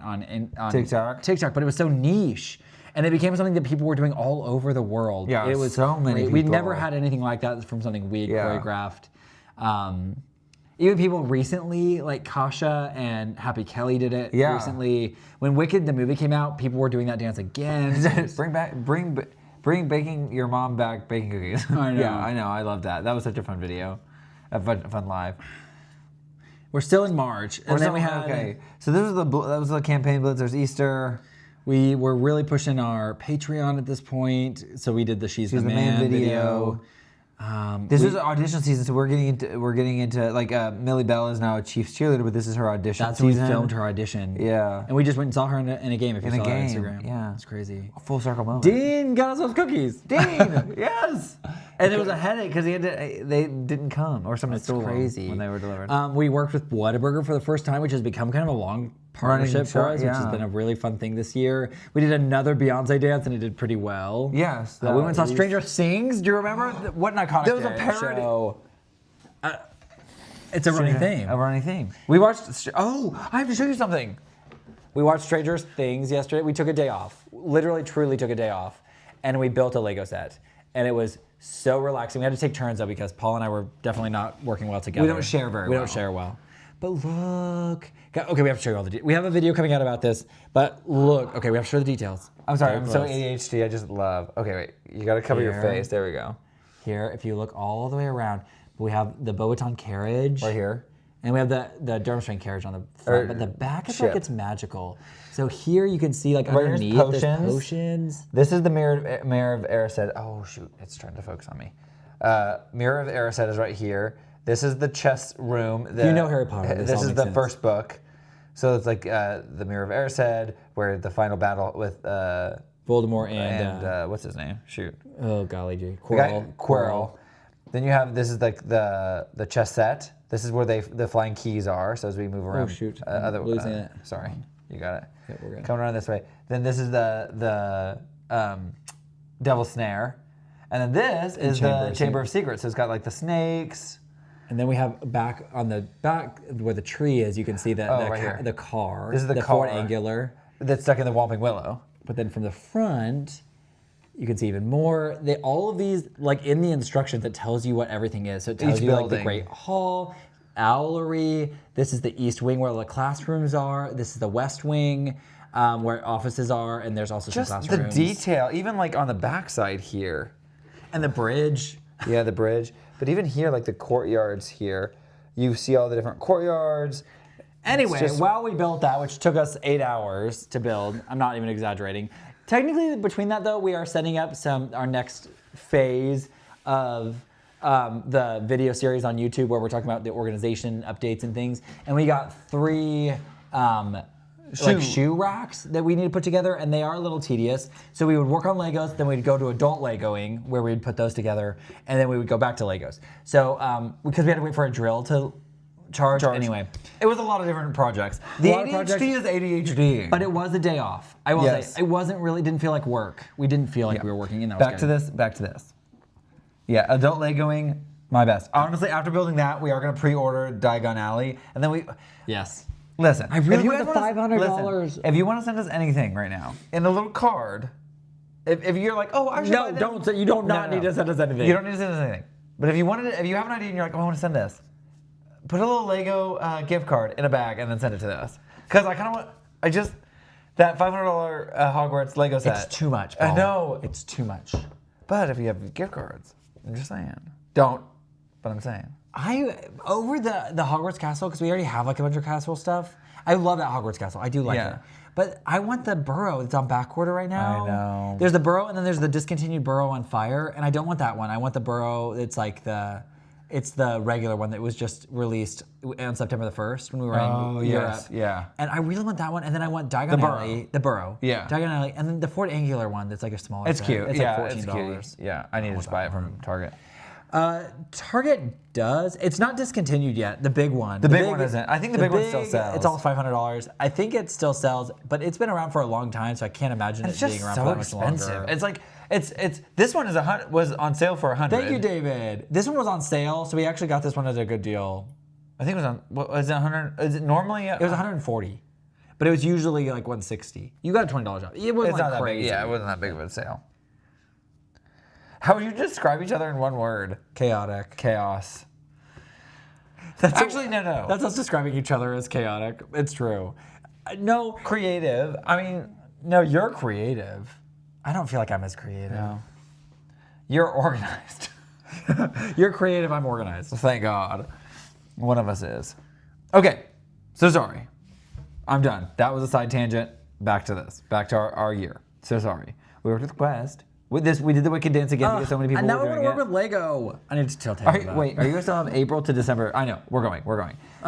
TikTok. but it was so niche, and it became something that people were doing all over the world. Yeah, it was so many great. We'd people. never had anything like that from something we Yeah. choreographed. Even people recently, like Kasha and Happy Kelly did it recently. When Wicked the movie came out, people were doing that dance again. bring baking your mom back baking cookies. I know. Yeah, I know. I love that. That was such a fun video, a fun live. We're still in March, and then we had. Okay, so that was the campaign blitz. There's Easter. We were really pushing our Patreon at this point, so we did the She's the Man video. This is audition season, so we're getting into like Millie Bell is now a Chiefs cheerleader, but this is her audition That's when we season. filmed her audition. Yeah. And we just went and saw her in a game. If you In a saw it on game, Instagram, yeah. it's crazy. A full circle moment. Dean got us those cookies. Dean, yes. And it was a headache because they didn't come, or someone stole them Crazy when they were delivered. We worked with Whataburger for the first time, which has become kind of a long partnership for us, which has been a really fun thing this year. We did another Beyonce dance, and it did pretty well. Yes. We went and saw Stranger Things. Do you remember? What an iconic There was a parody. show. It's a running theme. A running theme. We watched. Oh, I have to show you something. We watched Stranger Things yesterday. We took a day off. Literally, truly took a day off. And we built a Lego set. And it was so relaxing. We had to take turns, though, because Paul and I were definitely not working well together. We don't share very We well. don't share well. But look. Okay, we have to show you all the details. We have a video coming out about this. But look. Okay, we have to show the details. I'm sorry, Very I'm so close. ADHD. I just love. Okay, wait. You got to cover your Here. face. There we go. Here, if you look all the way around, we have the Bobaton carriage. Right here. And we have the Durmstrang carriage on the front, but the back is like ship. it's magical. So here you can see like Right, here's underneath there's potions. potions. This is the Mirror of Erised. Oh shoot, it's trying to focus on me. Mirror of Erised is right here. This is the chess room. You know Harry Potter, this This all is makes the sense. first book. So it's like the Mirror of Erised, where the final battle with Voldemort and what's his name? Shoot. oh golly gee, The guy- Quirrell. Then you have this is like the chess set. This is where the flying keys are. So as we move around, shoot, I'm losing it. Sorry, you got it. Yep, we're good. Coming around this way. Then this is the Devil's Snare, and then this is the Chamber of Secrets. So it's got like the snakes. And then we have back on the back where the tree is, you can see the right here. the car. This is the Ford car. Angular. That's stuck in the Whomping Willow. But then from the front, you can see even more. All of these, like in the instructions, it tells you what everything is. So it tells Each you like the building. Great Hall, Owlery. This is the East Wing where the classrooms are. This is the West Wing where offices are, and there's also Just some the classrooms. detail, even like on the backside here. And the bridge. Yeah, the bridge. But even here, like the courtyards here, you see all the different courtyards. Anyway, just- while we built that, which took us 8 hours to build, I'm not even exaggerating. Technically, between that though, we are setting up our next phase of the video series on YouTube where we're talking about the organization updates and things. And we got 3 shoe racks that we need to put together, and they are a little tedious. So we would work on Legos, then we'd go to adult Legoing where we'd put those together, and then we would go back to Legos. So because we had to wait for a drill to charge. Anyway. It was a lot of different projects. The lot of projects. ADHD is ADHD. But it was a day off. I will Yes. say, it wasn't really, didn't feel like work. We didn't feel like we were working, and that back was to good. this. Yeah, adult Legoing, my best. Honestly, after building that, we are going to pre-order Diagon Alley. And then we... Yes. Listen. I really if you want the guys wanna- $500. listen, if you want to send us anything right now, in a little card, if you're like, oh, I should buy this. You don't need to send us anything. You don't need to send us anything. But if you have an idea and you're like, oh, I want to send this, put a little Lego gift card in a bag and then send it to us. Because I kind of want, that $500 Hogwarts Lego set. It's too much, I Paul. know. It's too much. But if you have gift cards, I'm just saying. Don't, but I'm saying. Over the Hogwarts castle, because we already have like a bunch of castle stuff. I love that Hogwarts castle. I do like it. But I want the burrow that's on back order right now. I know. There's the burrow, and then there's the discontinued burrow on fire, and I don't want that one. I want the burrow. It's the regular one that was just released on September the 1st when we were in Europe. Yes, yeah. And I really want that one, and then I want Diagon Alley, the burrow. Yeah. Diagon Alley, and then the Ford Angular one that's like a smaller. It's set. cute. It's yeah, like $14. it's cute. Yeah, I need to just buy it from Target. Target does. It's not discontinued yet. The big one. The big one isn't. I think the big one still sells. It's all $500. I think it still sells, but it's been around for a long time, so I can't imagine it being around for that much longer. It's like this one was on sale for $100. Thank you, David. This one was on sale, so we actually got this one at a good deal. I think it was on. What was it? 100? Is it normally? It was 140, but it was usually like 160. You got a $20 off. It wasn't like not crazy. that big. Yeah, it wasn't that big of a sale. How would you describe each other in one word? Chaotic. Chaos. No. That's us describing each other as chaotic. It's true. No. Creative. I mean, no, you're creative. I don't feel like I'm as creative. No. You're organized. You're creative, I'm organized. Thank God. One of us is. Okay, so sorry. I'm done. That was a side tangent. Back to this. Back to our year. So sorry. We worked with Quest. We did the Wicked Dance again because so many people and now were I doing want to it. work with Lego. I need to tell Are Taylor you, wait, are you still have April to December? I know. We're going.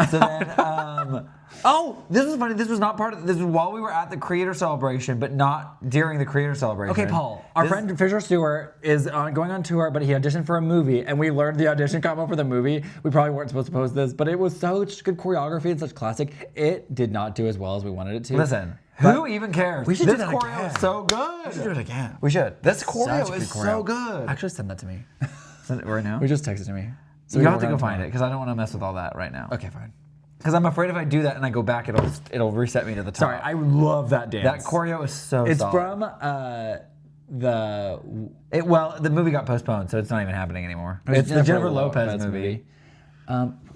So then, oh, this is funny. This was not part of. This was while we were at the Creator Celebration, but not during the Creator Celebration. Okay, Paul. Our friend Fisher Stewart is going on tour, but he auditioned for a movie, and we learned the audition combo for the movie. We probably weren't supposed to post this, but it was such good choreography and such classic. It did not do as well as we wanted it to. Listen. Who even cares? We should do this that choreo again. is so good. We should do it again. We should. This choreo Such is good so choreo. good. Actually, send that to me. Send it right now. We just texted to me. So you have to go find it because I don't want to mess with all that right now. Okay, fine. Because I'm afraid if I do that and I go back, it'll reset me to the top. Sorry, I love that dance. That choreo is so It's solid. from the movie got postponed, so it's not even happening anymore. It's the Jennifer Lopez movie.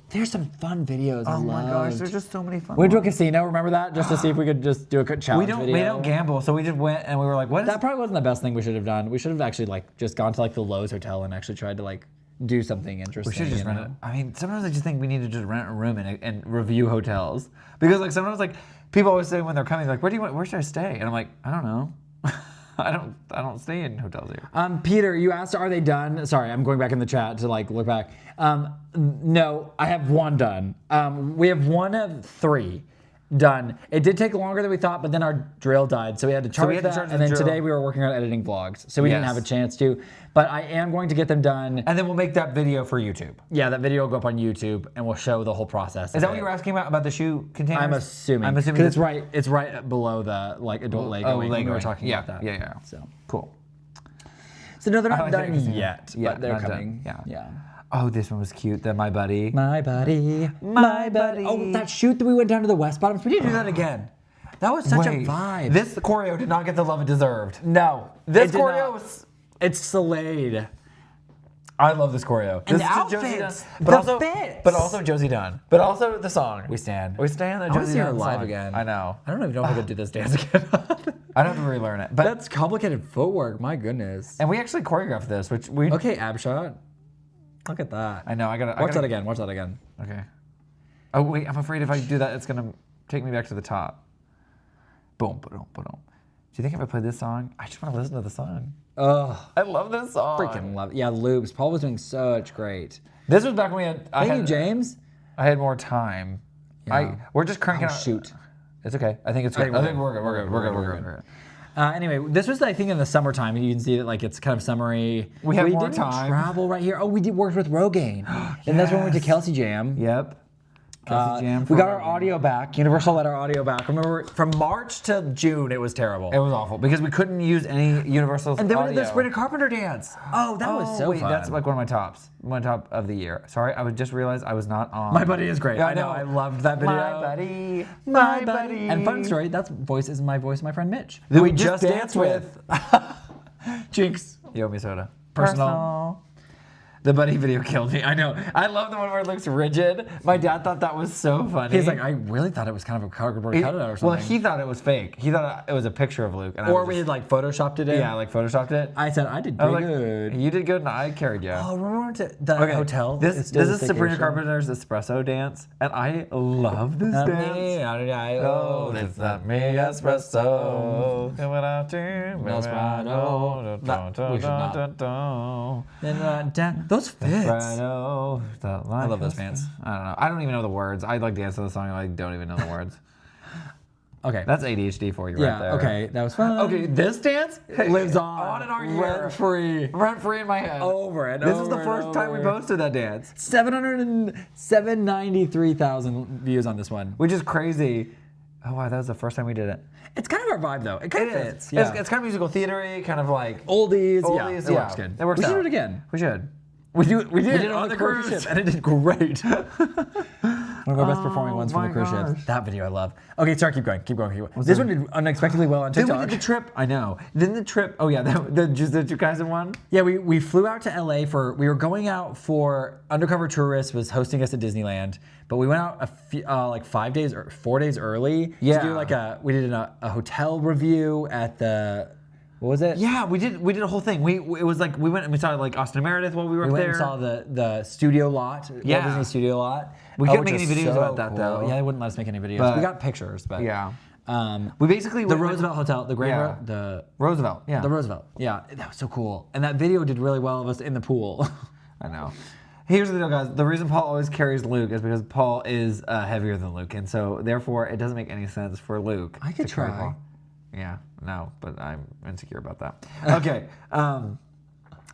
There's some fun videos. Oh my gosh, there's just so many fun We went to a ones. casino, remember that? Just to see if we could just do a quick challenge video. We don't gamble, so we just went and we were like, what is That probably wasn't the best thing we should have done. We should have actually just gone to the Lowe's Hotel and actually tried to do something interesting. We should just you rent know? it. I mean, sometimes I just think we need to just rent a room and review hotels. Because sometimes people always say when they're coming, where should I stay? And I'm like, I don't know. I don't stay in hotels here. Peter, you asked, are they done? Sorry, I'm going back in the chat to look back. No, I have one done. We have one of 3 done. It did take longer than we thought, but then our drill died, so we had to charge had to that. charge the And then drill. today we were working on editing vlogs, so we didn't Yes. have a chance to. But I am going to get them done. And then we'll make that video for YouTube. Yeah, that video will go up on YouTube, and we'll show the whole process. Is that what you were asking about the shoe containers? I'm assuming. Because it's right below the adult Lego. We were talking about that. Yeah. So cool. So no, they're I not like that done casino. yet, Yeah, but they're not done. coming. Yeah. Oh, this one was cute. My buddy. My buddy, my buddy. Oh, that shoot that we went down to the West Bottoms. We need to do that again. That was such a vibe. This choreo did not get the love it deserved. No, This it did choreo not. was. It's Slade. I love this choreo. And this the is Josie outfits, Dunn, the fits. but also Josie Dunn. But also the song. We stand. We stand. I want to Josie see her Dunn live song. again. I know. I don't even know if I could do this dance again. I'd have to relearn it. But That's complicated footwork. My goodness. and we actually choreographed this, which we. Okay, ab shot. Look at that. I know. I gotta Watch that again. Watch that again. Okay. Oh wait, I'm afraid if I do that, it's gonna take me back to the top. Boom, boom, boom. Do you think if I play this song, I just want to listen to the song? Oh, I love this song. freaking love it. Yeah, loops. Paul was doing such great. This was back when we had. Thank you, James. I had more time. Yeah. We're just cranking out. Shoot. It's okay. I think it's good. I think we're good. We're good. Anyway, this was I think in the summertime. You can see that it's kind of summery. We have more didn't time. travel right here. Oh, we did work with Rogaine, and that's when we went to Kelsey Jam. Yep. Jesse Jam We got for our audio back. Universal let our audio back. Remember, from March to June, it was terrible. It was awful because we couldn't use any Universal And then we audio. did the Sabrina Carpenter dance. Oh, that was so wait, fun. that's like one of my tops. One top of the year. Sorry, I just realized I was not on. My Buddy is great. Yeah, I know. I loved that video. My buddy. My buddy. And fun story, that voice is my voice, my friend Mitch. Who Who we we just just danced danced with. Jinx. You owe me soda. Personal. The buddy video killed me. I know. I love the one where it looks rigid. My dad thought that was so funny. He's like, I really thought it was kind of a cardboard cutout or something. Well, he thought it was fake. He thought it was a picture of Luke. And I or was we just- had like photoshopped it in. yeah, like photoshopped it. I said I did I was pretty like, good. You did good, and I carried you. Oh, remember the hotel? This It's still is the Sabrina staycation? Carpenter's espresso dance, and I love this Not dance. me, how did I? Oh, it's not me espresso. Coming out to We should not. Then, those fits. I love those pants. I don't know. I don't even know the words. I like dance to the song. I don't even know the words. Okay. That's ADHD for you yeah, right there. okay. That was fun. Okay, this dance Lives on in our year. rent free. Rent free in my head. Over and This over is the and first time we over. posted that dance, 793,000 views on this one. which is crazy. Oh wow, that was the first time we did it. It's kind of our vibe though. It kind of It fits. is. Yeah. It's kind of musical theater-y, kind of like oldies. oldies. Yeah, it works good. It works We should out. do it again. We should. We did We did it on the cruise ship, and it did great. One of our best performing ones from my the cruise gosh. ships. That video I love. Okay, sorry, keep going. This one did unexpectedly well on Then TikTok. we did the trip. I know. Then the trip. Oh yeah, just the two guys in one. Yeah, we flew out to LA we were going out for Undercover Tourist was hosting us at Disneyland, but we went out like 4 days early Yeah. to do we did a hotel review at the, what was it? Yeah, we did a whole thing. It was like we went and we saw like Austin Meredith while we were We up went there. and saw the studio lot, Yeah. Walt Disney Studio lot. We couldn't which make any was videos so about that, though. Yeah, they wouldn't let us make any videos. But- we got pictures, but Yeah. Um, We basically the went- Roosevelt Hotel, the Grand Yeah. the Roosevelt. Yeah. the Roosevelt. Yeah, that was so cool, and that video did really well of us in the pool. I know. Here's the deal, guys. The reason Paul always carries Luke is because Paul is heavier than Luke, and so therefore it doesn't make any sense for Luke. I could to carry try. Paul. Yeah, no, but I'm insecure about that. Okay,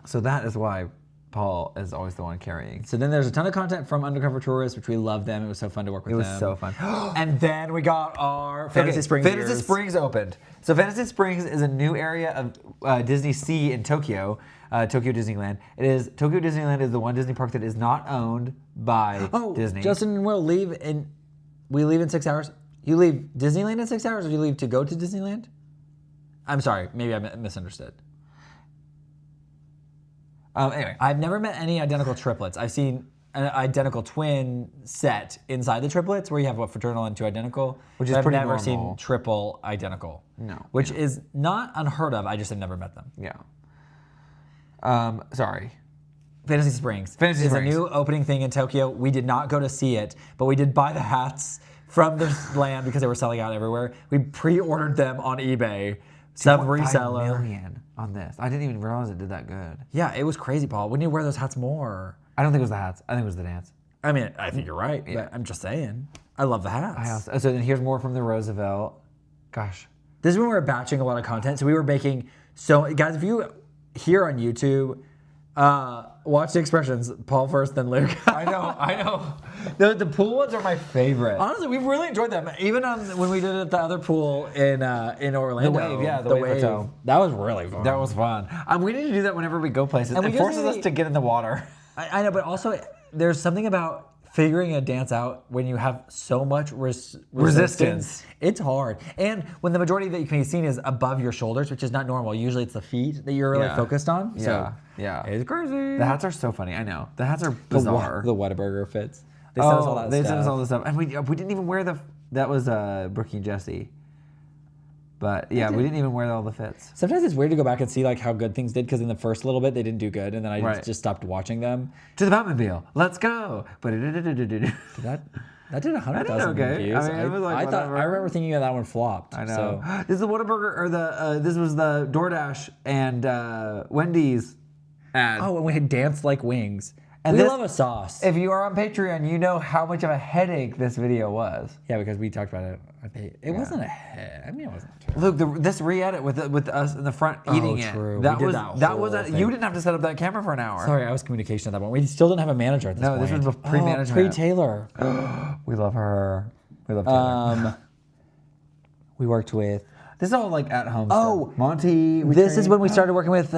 so that is why Paul is always the one carrying. So then there's a ton of content from Undercover Tourist, which we love them. It was so fun to work with It them. was so fun. And then we got our Fantasy Springs Fantasy ears. Springs opened. So Fantasy Springs is a new area of Disney Sea in Tokyo, Tokyo Disneyland. Tokyo Disneyland is the one Disney park that is not owned by Disney. Justin and Will we leave in 6 hours. You leave Disneyland in 6 hours, or you leave to go to Disneyland? I'm sorry, maybe I misunderstood. Anyway, I've never met any identical triplets. I've seen an identical twin set inside the triplets where you have a fraternal and two identical. Which is but pretty I've never normal. seen triple identical. No. Which is not unheard of. I just have never met them. yeah. Sorry. Fantasy Springs. Fantasy is Springs. a new opening thing in Tokyo. We did not go to see it, but we did buy the hats from the land because they were selling out everywhere. We pre-ordered them on eBay. Some 2.5 reseller. million on this. I didn't even realize it did that good. Yeah, it was crazy, Paul. We need to wear those hats more. I don't think it was the hats. I think it was the dance. I mean, I think you're right, but I'm just saying. I love the hats. So then here's more from the Roosevelt. Gosh. This is when we were batching a lot of content. So we were making, guys, if you here on YouTube, watch the expressions, Paul first, then Luke. I know. The pool ones are my favorite. Honestly, we really enjoyed them. Even when we did it at the other pool in Orlando. Wave, yeah, the Wave Hotel. That was really fun. That was fun. We need to do that whenever we go places. And we It forces usually- us to get in the water. I know, but also there's something about figuring a dance out when you have so much resistance. It's hard. And when the majority that you can be seen is above your shoulders, which is not normal. Usually it's the feet that you're really Yeah. focused on. So Yeah. it's crazy. The hats are so funny. I know. The hats are bizarre. The Whataburger fits. They sent us all that They stuff. sent us all this stuff. And we didn't even wear that was Brookie and Jesse. But yeah, we didn't even wear all the fits. Sometimes it's weird to go back and see like how good things did because in the first little bit they didn't do good, and then I Right. just stopped watching them. To the Batmobile. Let's go. That did 100,000 okay. views. I mean, it was like whatever. I remember thinking that one flopped. I know. So. This is the Whataburger or this was the DoorDash and Wendy's ad. Oh, and we had Dance Like Wings. We love a sauce. If you are on Patreon, you know how much of a headache this video was. Yeah, because we talked about it. It wasn't a head. I mean, it wasn't. Look, this re-edit with us in the front eating true. it. That We did was that whole thing. you didn't have to set up that camera for an hour. Sorry, I was communication at that point. We still didn't have a manager at this point. No, this was pre-management. Pre-Taylor. We love her. We love Taylor. We worked with. This is all like at home. Oh, stuff. Monty. This is when we started working with.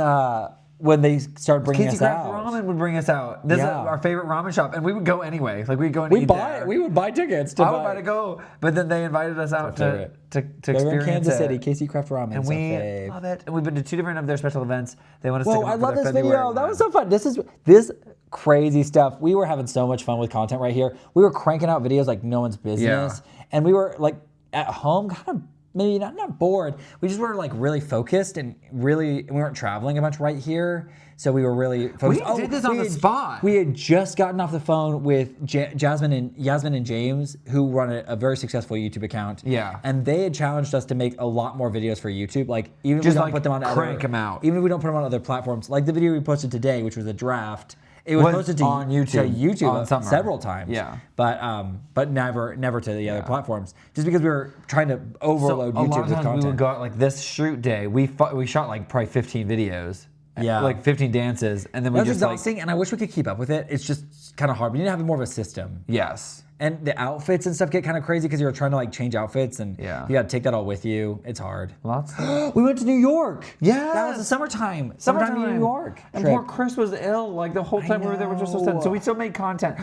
When they started bringing Casey us Craft out. Ramen would bring us out. This is Yeah. our favorite ramen shop, and we would go anyway. Like we'd go and eat there. We would buy tickets to I would buy to go, but then they invited us out to They're experience in Kansas it. City, Casey Craft Ramen. And we love it. And we've been to 2 different of their special events. They want us to Whoa, come I out for love their this February video. That one. was so fun. This crazy stuff. We were having so much fun with content right here. We were cranking out videos like no one's business. Yeah. And we were like at home kind of maybe not bored. We just were like really focused and we weren't traveling a bunch right here. So we were really focused. We did this on the spot. We had just gotten off the phone with Yasmin and James, who run a very successful YouTube account. Yeah. And they had challenged us to make a lot more videos for YouTube. Like even if Just we don't like put them on crank them out. Even if we don't put them on other platforms, like the video we posted today, which was a draft, it was posted to on YouTube on Summer. several times. Yeah. But never to the other platforms, just because we were trying to overload a YouTube lot of with times content. we would go out like this shoot day. We shot like probably 15 videos. Yeah. Like 15 dances, and then we That was just like exhausting, and I wish we could keep up with it. It's just kind of hard. We need to have more of a system. yes. And the outfits and stuff get kind of crazy because you're trying to like change outfits, and Yeah. you got to take that all with you. It's hard. Lots. We went to New York. Yes. That was the summertime. Summertime in New York. And trip. poor Chris was ill like the whole time we were there, which was so sad. So we still made content.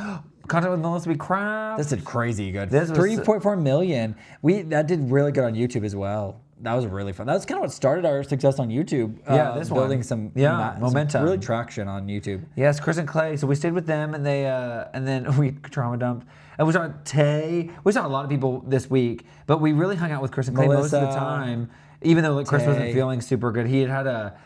Content with Melissa B. Craft. This did crazy good. This was 3.4 million. That did really good on YouTube as well. That was really fun. That was kind of what started our success on YouTube. Yeah, this one. building some momentum, some really traction on YouTube. Yes, Chris and Clay. So we stayed with them, and they and then we trauma dumped. And we saw Tay. We saw a lot of people this week, but we really hung out with Chris and Clay most of the Melissa, time. Even though like, Chris Tay. wasn't feeling super good, he had a.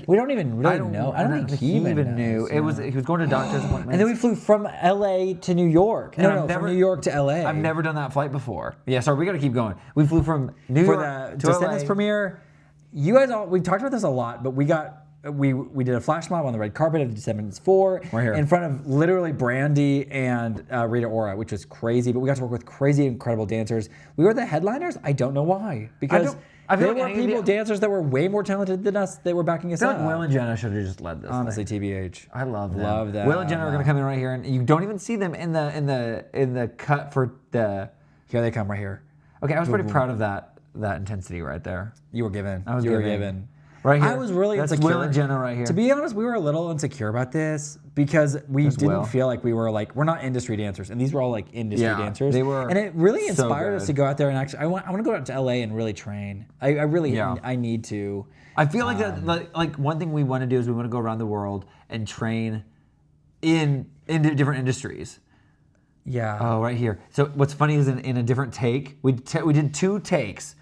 We don't even really know. I don't think he even knew. knows, It was he was going to doctor's appointments. And then we flew from LA to New York. And From New York to LA. I've never done that flight before. Yeah, sorry, we got to keep going. We flew from New For York the to Descendants LA. premiere. You guys we talked about this a lot, but we did a flash mob on the red carpet of the Descendants 4 Right here. in front of literally Brandy and Rita Ora, which was crazy. But we got to work with crazy, incredible dancers. We were the headliners. I don't know why, because I feel there like were any of people, the- dancers that were way more talented than us. They were backing us I feel up. like Will and Jenna should have just led this. Honestly, thing. TBH. I love them. Love them. Will and Jenna are gonna come in right here, and you don't even see them in the cut for the. Here they come right here. Okay, I was pretty proud of that intensity right there. You were given. I was you were given. given. Right here. I was really That's insecure. Will and Jenna right here. To be honest, we were a little insecure about this because we didn't Will. feel like we're not industry dancers, and these were all like industry Yeah, dancers. they were and it really so inspired us good. to go out there and actually. I want to go out to LA and really train. I really I need to. I feel like that like one thing we want to do is we want to go around the world and train in different industries. Yeah. Oh, right here. So what's funny is in a different take, we did 2 takes.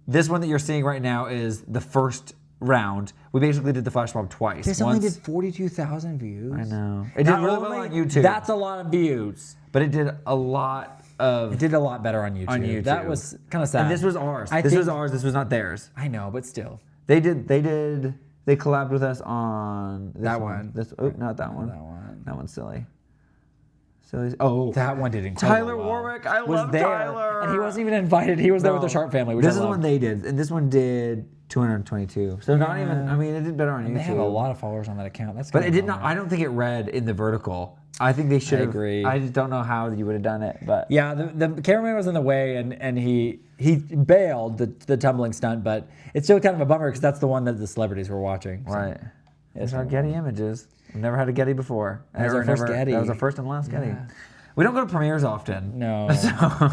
This one that you're seeing right now is the first round. We basically did the flash mob twice. This only did 42,000 views. I know. It did really well on YouTube. That's a lot of views. But it did a lot of. It did a lot better on YouTube. On YouTube. That was kind of sad. And this was ours. I This think- was ours. This was not theirs. I know, but still. They collabed with us on this That one. This not that one. That one. That one's silly. Silly. Oh, That one did incredible. Tyler well. Warwick. I was love there, Tyler. and he wasn't even invited. He was there with the Sharp family. Which This I is the loved. one they did, and this one did 222. So not even. I mean, it did better on YouTube. They have a lot of followers on that account. That's But kinda it did not. bummer. I don't think it read in the vertical. I think they should have. agree. I just don't know how you would have done it, but Yeah, the cameraman was in the way, and he bailed the tumbling stunt, but it's still kind of a bummer because that's the one that the celebrities were watching. So. right. It's our Getty images. We've never had a Getty before. That was our first Getty. That was our first and last Getty. We don't go to premieres often. No,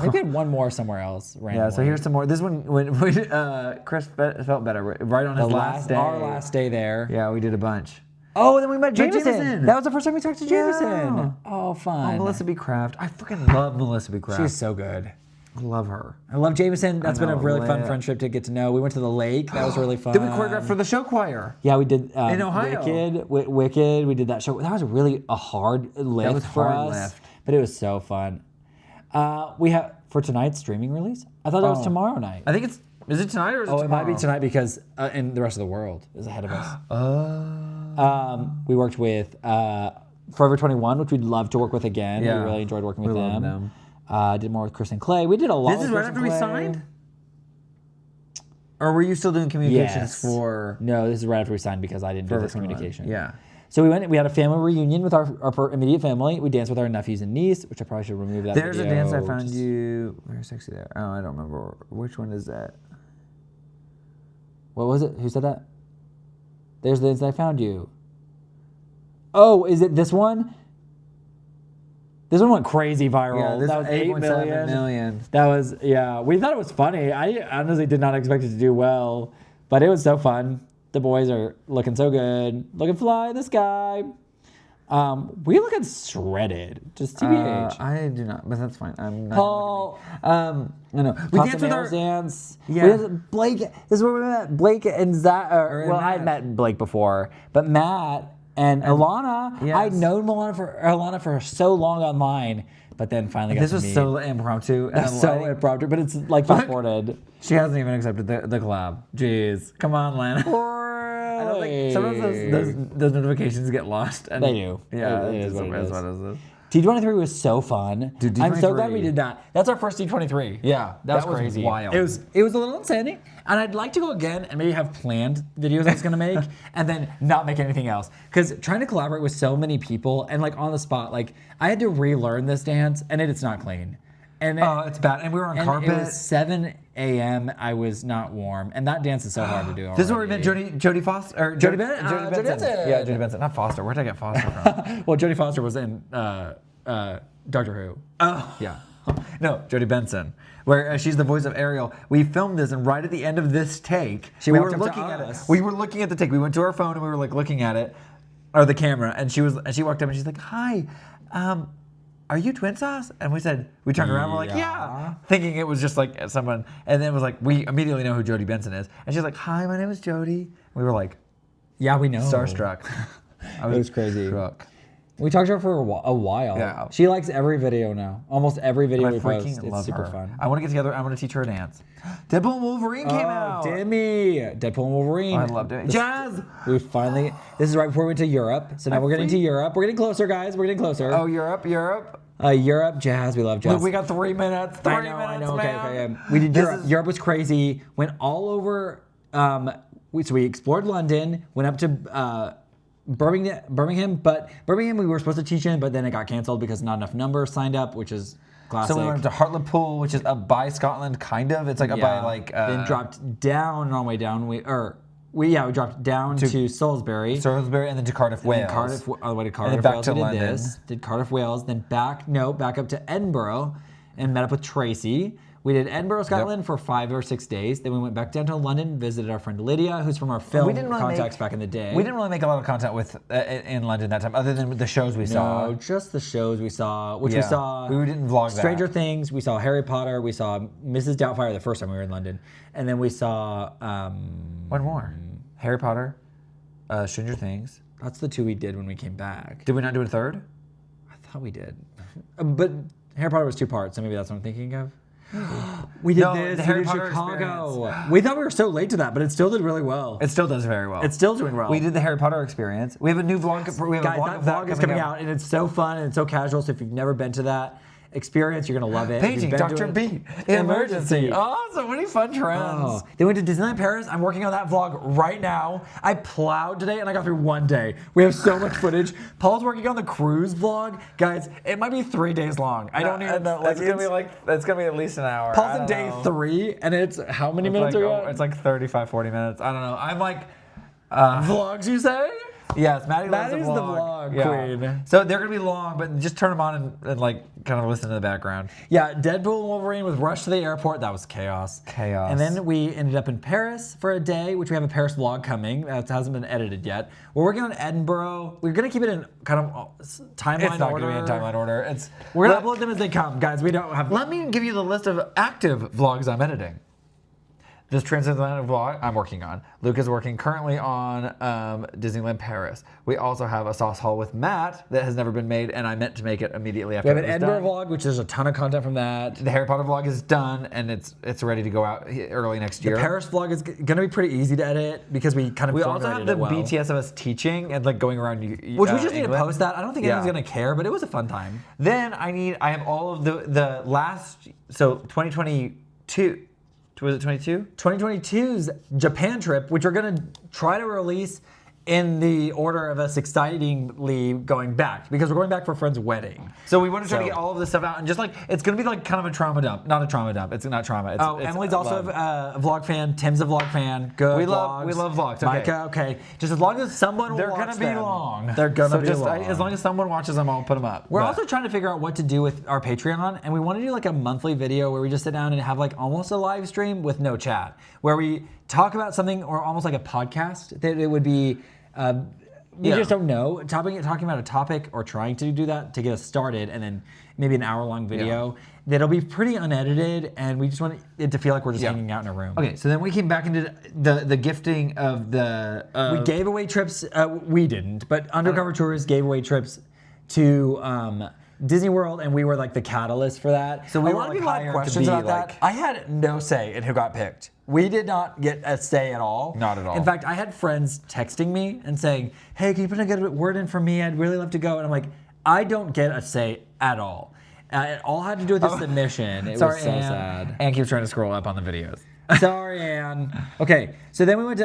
maybe had one more somewhere else. Yeah, Randomly. so here's some more. This one, when Chris felt better, right on his last day. our last day there. Yeah, we did a bunch. Oh, then we met Jameson. Jameson. That was the first time we talked to Jameson. Yeah. Oh, fun. Oh, Melissa B. Craft. I freaking love Melissa B. Craft. She's so good. I love her. I love Jameson. That's been a know, really fun lit. friendship to get to know. We went to the lake. That was really fun. Then we choreographed for the show choir. Yeah, we did In Ohio. Wicked. We did that show. That was really a hard lift was for hard us, lift. but it was so fun. We have for tonight's streaming release. I thought that was tomorrow night. I think is it tonight or is it Oh, it tomorrow? might be tonight because in the rest of the world is ahead of us. We worked with Forever 21, which we'd love to work with again. Yeah. We really enjoyed working with We love them. them. Did more with Chris and Clay. We did a lot This with is right Chris after and we Clay. signed? Or were you still doing communications Yes. for No, this is right after we signed because I didn't do Forever this 21? communication. Yeah. So we had a family reunion with our immediate family. We danced with our nephews and niece, which I probably should remove that There's video. a dance I found you very sexy there. Oh, I don't remember. Which one is that? What was it? Who said that? There's the dance I found you. Oh, is it this one? This one went crazy viral. Yeah, this that was 8 million. That was, yeah. We thought it was funny. I honestly did not expect it to do well, but it was so fun. The boys are looking so good. Looking fly in the sky. We looking shredded. Just TBH. I do not, but that's fine. I'm not. Paul. No. We Pasta danced with our. dance. Yeah. We danced- Blake. This is where we met. Blake and Zach. and Well, I had Matt. met Blake before, but Matt and Alana. yes. I'd known Alana for so long online, but then finally got This to was meet. so impromptu. And so I'm like, impromptu, but it's like fast forwarded. she hasn't even accepted the collab. Jeez. Come on, Lana. I don't think sometimes those notifications get lost. And They do. Yeah, It is it's what it is. what it is. D23 was so fun. Dude, I'm so glad D23. we did that. That's our first D23. Yeah, That was crazy. wild. It was a little insanity, and I'd like to go again and maybe have planned videos I was gonna make, and then not make anything else. Because trying to collaborate with so many people and like on the spot, like I had to relearn this dance, and it's not clean. And Oh, it's bad. And we were on and carpet. it was 7 a.m. I was not warm, and that dance is so hard to do. This is where we met already. Jodie Foster. Or Jodie Benson. Jodie Jodie Benson. Yeah, Jodie Benson. Not Foster. Where'd I get Foster from? Well, Jodie Foster was in Doctor Who. Oh. Yeah. No, Jodie Benson. Where she's the voice of Ariel. We filmed this, and right at the end of this take, She we walked were up to looking at it. us. We were looking at the take. We went to our phone and we were like looking at it, or the camera, and she walked up and she's like, "Hi, are you Twin Sauce?" And we turned around, we're like, Yeah. "Yeah," thinking it was just like someone, and then it was like, we immediately know who Jodie Benson is, and she's like, "Hi, my name is Jodie." We were like, Yeah, we know. starstruck. I was crazy. Shook. We talked to her for a while. Yeah. She likes every video now. Almost every video I we post. freaking It's love super her. fun. I want to get together. I want to teach her a dance. Deadpool and Wolverine came out. Demi. Deadpool and Wolverine. Oh, I loved it. Jazz. We finally. This is right before we went to Europe. So now we're getting to Europe. We're getting closer, guys. We're getting closer. Oh, Europe. Europe, jazz. We love jazz. Look, we got 3 minutes. 3 minutes, I know. man. Okay. We did This Europe. is- Europe was crazy. Went all over. So we explored London. Went up to Birmingham. But Birmingham we were supposed to teach in, but then it got canceled because not enough numbers signed up, which is classic. So we went to Hartlepool, which is up by Scotland, kind of. It's like up by like. then dropped down on our way down. We dropped down to Salisbury. Salisbury and then to Cardiff, Then Wales. Cardiff, all the way to Cardiff, then back Wales. to We did London. this. Did Cardiff, Wales. Then back up to Edinburgh and met up with Tracy. We did Edinburgh, Scotland for 5 or 6 days. Then we went back down to London, visited our friend Lydia, who's from our film contacts back in the day. We didn't really make a lot of content with in London that time, other than the shows we saw. No, just the shows we saw, which we Yeah. saw. We didn't vlog that. Stranger Things. We saw Harry Potter. We saw Mrs. Doubtfire the first time we were in London, and then we saw. One more. Harry Potter, Stranger Things. That's the 2 we did when we came back. Did we not do a third? I thought we did, but Harry Potter was 2 parts, so maybe that's what I'm thinking of. We did No, this. the We Harry did Potter Chicago. We thought we were so late to that, but it still did really well. It still does very well. It's still doing well. We did the Harry Potter experience. We have a new vlog. We have Guys, a vlog that of vlog is coming out, and it's so fun and it's so casual. So if you've never been to that experience, you're gonna love it. If Paging you've been to Dr. it- B. Emergency. Oh, so many fun trends. Oh. They went to Disneyland Paris. I'm working on that vlog right now. I plowed today and I got through 1 day. We have so much footage. Paul's working on the cruise vlog. Guys, it might be 3 days long. I don't even know. It's gonna be at least an hour. Paul's in day 3 and it's how many minutes are you at? It's like 35, 40 minutes. I don't know. I'm like, Vlogs, you say? yes, Maddie loves Maddie's the vlog queen. So they're gonna be long, but just turn them on and like kind of listen to the background. Yeah, Deadpool and Wolverine was rushed to the airport. That was chaos. Chaos. And then we ended up in Paris for a day, which we have a Paris vlog coming. That hasn't been edited yet. We're working on Edinburgh. We're gonna keep it in kind of timeline It's not order. gonna be in timeline order. We're gonna upload them as they come, guys. We don't have. Let me give you the list of active vlogs I'm editing. This transatlantic vlog I'm working on. Luke is working currently on Disneyland Paris. We also have a sauce haul with Matt that has never been made, and I meant to make it immediately after We have it an was Edinburgh done. vlog, which is a ton of content from that. The Harry Potter vlog is done, and it's ready to go out early next year. The Paris vlog is going to be pretty easy to edit because we kind of We also have formulated the it well. BTS of us teaching and like going around. Which we just need to England. post that. I don't think anyone's going to care, but it was a fun time. Then I have all of the last, so 2022, was it 22? 2022's Japan trip, which we're going to try to release in the order of us excitingly going back, because we're going back for a friend's wedding. So we want to try to So- get all of this stuff out, and just like, it's going to be like kind of a trauma dump. Not a trauma dump. It's not trauma. It's, Oh, it's Emily's also love. a vlog fan. Tim's a vlog fan. Good We vlogs. love vlogs, okay. Micah, okay. Just as long as someone will They're watch going to be them. long. They're going to So be just, long. as long as someone watches them, I'll put them up. We're But- also trying to figure out what to do with our Patreon, and we want to do like a monthly video where we just sit down and have like almost a live stream with no chat, where we talk about something, or almost like a podcast. That it would be, we Yeah. just don't know, talking about a topic or trying to do that to get us started, and then maybe an hour-long video that'll be pretty unedited, and we just want it to feel like we're just hanging out in a room. Okay, so then we came back into the gifting of the. We gave away trips. We didn't, but Undercover Tours gave away trips to Disney World, and we were like the catalyst for that. So we a were, lot of like, people had hired to questions be, about like- that. I had no say in who got picked. We did not get a say at all. Not at all. In fact, I had friends texting me and saying, "Hey, can you put a good word in for me? I'd really love to go." And I'm like, I don't get a say at all. It all had to do with the submission. It was so sad. Anne keeps trying to scroll up on the videos. Sorry, Anne. Okay, so then we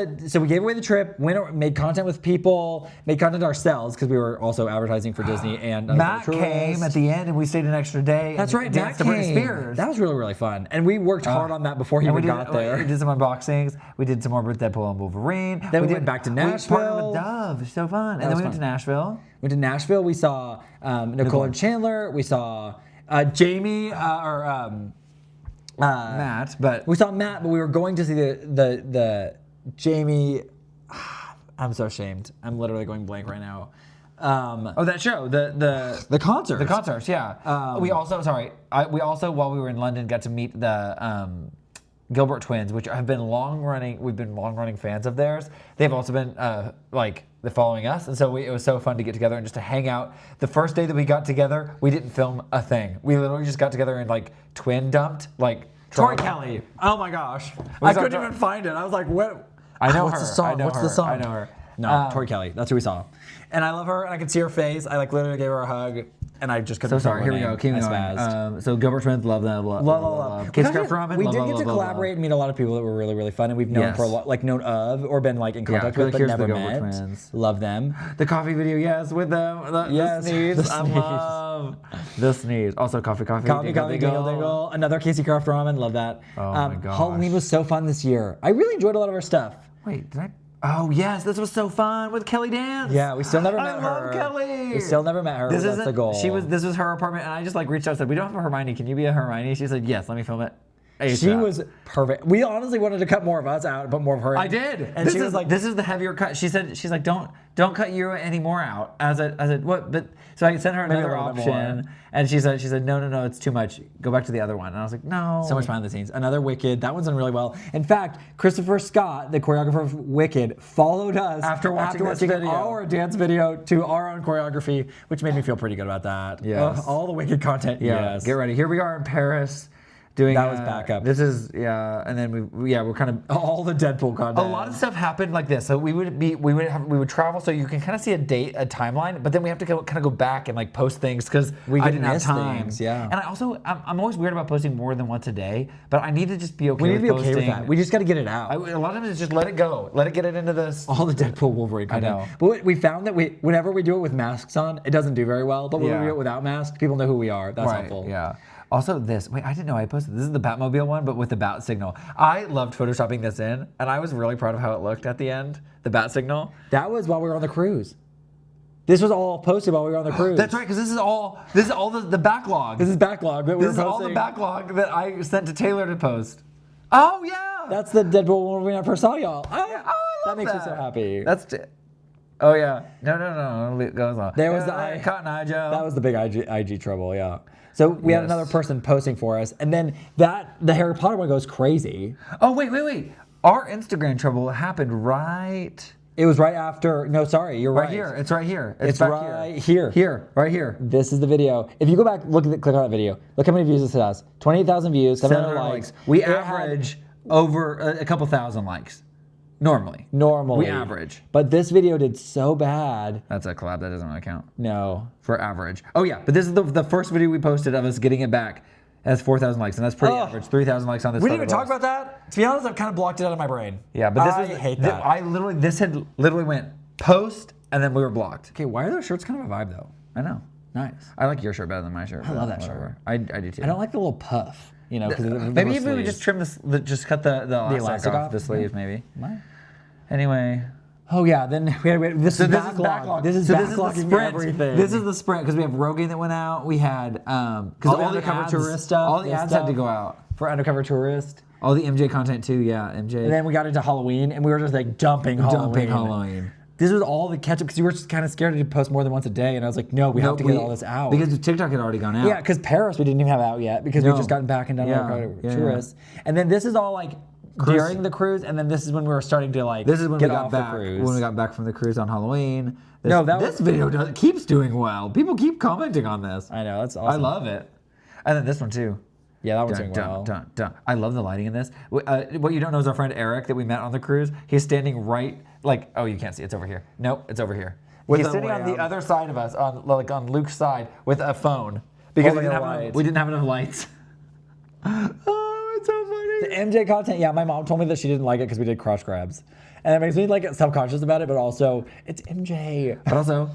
gave away the trip, made content with people, made content ourselves, because we were also advertising for Disney and Matt Undercover came Tourist. at the end, and we stayed an extra day. That's and right, danced Matt to Britney came. Spears. That was really, really fun. And we worked hard on that before he And even got there. We did some unboxings. We did some more with Deadpool and Wolverine. Then we went back to We partnered Nashville. with Dove. So fun. And then was we went fun. to Nashville. Went to Nashville, we saw Nicole and Chandler, we saw Jamie, Matt, but we saw Matt, but we were going to see the Jamie. I'm so ashamed. I'm literally going blank right now. oh, that show, the concert. The concerts, yeah. We also, while we were in London, got to meet the Gilbert twins, which have been we've been long running fans of theirs. They've also been they're following us, and so it was so fun to get together and just to hang out. The first day that we got together, we didn't film a thing. We literally just got together and like twin dumped, like Tori drama. Kelly. Oh my gosh. We I saw couldn't Tor- even find it. I was like, what? I know What's her. the song? I know What's her. the song? I know her. No, Tori Kelly. That's who we saw. And I love her, and I could see her face. I like literally gave her a hug, and I just couldn't. So sorry. Here we go. Keep I going. spazzed. So Gilbert twins, love them. Love. Kiss We Craft Ramen. We love, did love, get to love, collaborate and meet a lot of people that were really, really fun, and we've known Yes. for a lot, like known of or been like in contact really with, but here's never the Gilbert met. twins. Love them. The coffee video, yes, with them. Yes, The sneeze. the I sneeze. love the sneeze. Also, coffee. Coffee, dingle, dingle. Another Casey Craft Ramen. Love that. Oh my gosh. Halloween was so fun this year. I really enjoyed a lot of our stuff. Wait, did I? Oh yes, this was so fun with Kelly Dance. Yeah, we still never met her. I love Kelly. We still never met her. This but that's isn't the goal. This was her apartment, and I just like reached out and said, "We don't have a Hermione. Can you be a Hermione?" She said, "Yes, let me film it." She ASAP. was perfect. We honestly wanted to cut more of us out, but more of her. I did, And this she is was like, "This is the heavier cut." She's like, "Don't cut you any more out." I said, "What?" But so I sent her Maybe a another little bit option, more. and she said, "No, it's too much. Go back to the other one." And I was like, "No." so much behind the scenes. Another Wicked. That one's done really well. In fact, Christopher Scott, the choreographer of Wicked, followed us After watching this video. our dance video to our own choreography, which made me feel pretty good about that. Yes. Ugh, all the Wicked content. Yeah, Yes. get ready. Here we are in Paris, doing. That was backup. This is and then we're kind of. All the Deadpool content. A lot of stuff happened like this. So we would travel. So you can kind of see a timeline, but then we have to kind of go back and like post things because We I could didn't have miss time. things, yeah. And I'm always weird about posting more than once a day, but I need to just be okay. We need to be with okay with posting. that. We just got to get it out. A lot of times it's just let it go. Let it get it into this. all the Deadpool Wolverine content. know. But we found that whenever we do it with masks on, it doesn't do very well. But when Yeah. we do it without masks, people know who we are. That's helpful. Yeah. Also, wait, I didn't know I posted this. Is the Batmobile one, but with the bat signal. I loved photoshopping this in, and I was really proud of how it looked at the end. The bat signal. That was while we were on the cruise. This was all posted while we were on the cruise. That's right, because this is all the backlog. This is backlog that we This were is all the posting. backlog that I sent to Taylor to post. Oh yeah. That's the Deadpool Wolverine I first saw, y'all. Oh, I love that makes me so happy. Oh yeah. No. It goes on. There was the Cotton Eye Joe. That was the big IG trouble, yeah. So we had Yes. another person posting for us, and then the Harry Potter one goes crazy. Oh, wait. Our Instagram trouble happened right... It was right after. No, sorry, you're right. Right here. It's right here. It's back right here. Here. Right here. This is the video. If you go back, click on that video. Look how many views this has. 28,000 views, 700 likes. We It had- average over a couple thousand likes. Normally. Normally. We average. But this video did so bad. That's a collab. That doesn't really count. No. For average. Oh, yeah. But this is the first video we posted of us getting it back. It has 4,000 likes, and that's pretty average. 3,000 likes on this. We didn't even talk about that. To be honest, I've kind of blocked it out of my brain. Yeah, but I hate that. This had literally went post, and then we were blocked. Okay, why are those shirts kind of a vibe though? I know. Nice. I like your shirt better than my shirt. I love that whatever. shirt. I do too. I don't like the little puff, you know, because Maybe if we would just trim this, just cut the elastic off the sleeve, maybe. Might. Anyway. Oh yeah, then this is This is backlog. This is the backlogging sprint. everything. This is the sprint because we have Rogaine that went out. We had because all the undercover tourist stuff. All the ads had to go out for undercover tourist. All the MJ content too. Yeah, MJ. And then we got into Halloween, and we were just like dumping Halloween. This was all the catch up because you were just kind of scared to post more than once a day, and I was like, no, we have to get all this out because TikTok had already gone out. Yeah, because Paris we didn't even have out yet because we just gotten back and done tourists. And then this is all like during the cruise, and then this is when we were starting to like this is when get we got off back the cruise. when we got back from the cruise on Halloween. This video keeps doing well. People keep commenting on this. I know, that's awesome. I love it. And then this one too. Yeah, that one's doing well. I love the lighting in this. What you don't know is our friend Eric that we met on the cruise. He's standing right, like, oh, you can't see. It's over here. Nope, it's over here. He's sitting on the other side of us, on Luke's side, with a phone because we didn't have enough lights. Oh, it's so funny. The MJ content, yeah, my mom told me that she didn't like it because we did crotch grabs. And it makes me like self-conscious about it, but also, it's MJ. But also,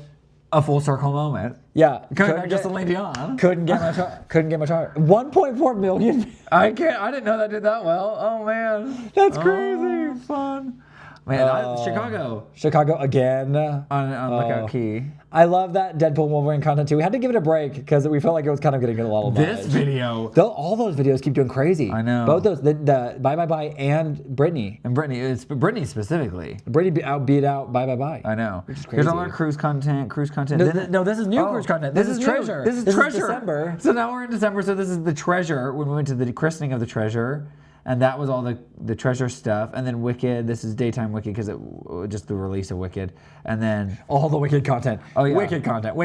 a full circle moment. Yeah. Coming back just to Celine Dion. Couldn't get my chart. 1.4 million. I didn't know that did that well. Oh, man. That's crazy. Fun. Man, Chicago again. On Lookout Key. I love that Deadpool Wolverine content too. We had to give it a break because we felt like it was kind of getting a lot of this video. All those videos keep doing crazy. I know. Both those, the Bye Bye Bye and Britney. And Britney, it's Britney specifically. Britney beat out Bye Bye Bye. I know. Which is crazy. Here's all our cruise content. No, this is new cruise content. This is Treasure. This is Treasure. December. So now we're in December. So this is the Treasure when we went to the christening of the Treasure. And that was all the Treasure stuff. And then Wicked, this is daytime Wicked because it just the release of Wicked. And then all the Wicked content. Oh yeah. Wicked content.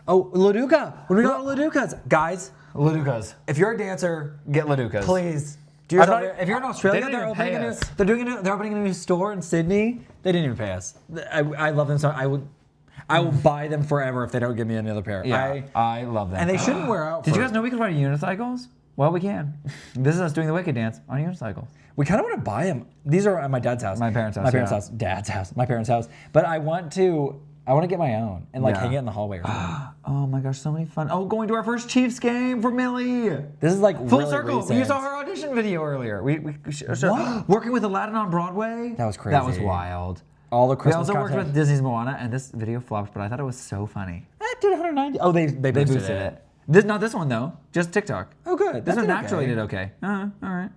Oh, Laduca. When we got Laducas. Guys. Laducas. If you're a dancer, get Laducas. Please. If you're in Australia, they're opening a new store in Sydney. They didn't even pay us. I love them so I will buy them forever if they don't give me another pair. Yeah, I love them. And they shouldn't wear out. Did you guys know we could ride unicycles? Well, we can. This is us doing the Wicked dance on unicycles. We kind of want to buy them. These are at my dad's house. My parents' house. My parents' house. Dad's house. My parents' house. But I want to get my own and hang it in the hallway or something. Oh my gosh, so many fun. Oh, going to our first Chiefs game for Millie. This is like full really circle. Recent. You saw her audition video earlier. Working with Aladdin on Broadway. That was crazy. That was wild. All the Christmas We also content. worked with Disney's Moana, and this video flopped, but I thought it was so funny. It did 190. Oh, they boosted it. Not this one though. Just TikTok. Oh, good. This one naturally did okay. All right.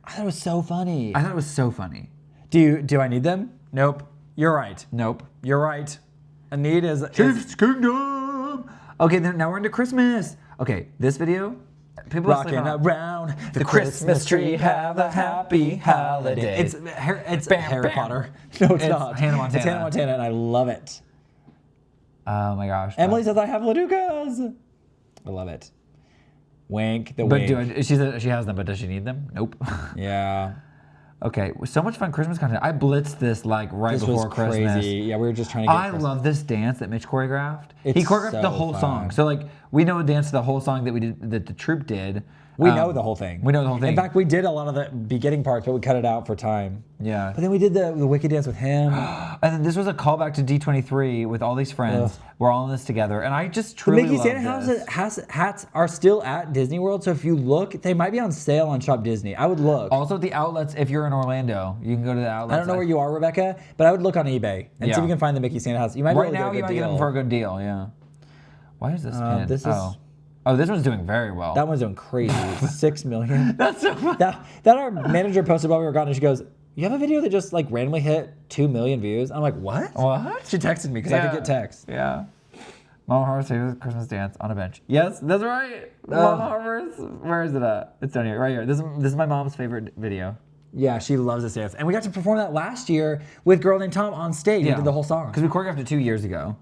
I thought it was so funny. Do I need them? Nope. You're right. Nope. You're right. A need is Chiefs Kingdom. Okay, now we're into Christmas. Okay, this video. People rocking around the Christmas tree. Have a happy holiday. It's Harry Potter. No, it's not. Hannah Montana. It's Hannah Montana, and I love it. Oh my gosh. Emily says I have Laducas. I love it. Wink. Wink. She said she has them, but does she need them? Nope. Yeah. Okay, so much fun Christmas content. I blitzed this before Christmas. Crazy. Yeah, we were just trying to get I love this dance that Mitch choreographed. It's he choreographed so the whole fun. song. So we know a dance to the whole song that the troupe did. We know the whole thing. We know the whole thing. In fact, we did a lot of the beginning parts, but we cut it out for time. Yeah. But then we did the Wicked dance with him. And then this was a callback to D23 with all these friends. Ugh. We're all in this together. And I just truly love this. The Mickey Santa hats are still at Disney World, so if you look, they might be on sale on Shop Disney. I would look. Also, the outlets, if you're in Orlando, you can go to the outlets. I don't know where you are, Rebecca, but I would look on eBay and see if you can find the Mickey Santa hats. You might be able to get a good deal. Get them for a good deal, yeah. Why is this pinned? Oh, this one's doing very well. That one's doing crazy. 6 million. That's so funny. That our manager posted while we were gone, and she goes, "You have a video that just randomly hit 2 million views?" I'm like, "What?" What? She texted me because I could get text. Yeah. Mama Harper's favorite Christmas dance on a bench. Yes, that's right. Mama Harper's. Where is it at? It's down here, right here. This is my mom's favorite video. Yeah, she loves this dance. And we got to perform that last year with Girl Named Tom on stage. We did the whole song. Because we choreographed it 2 years ago.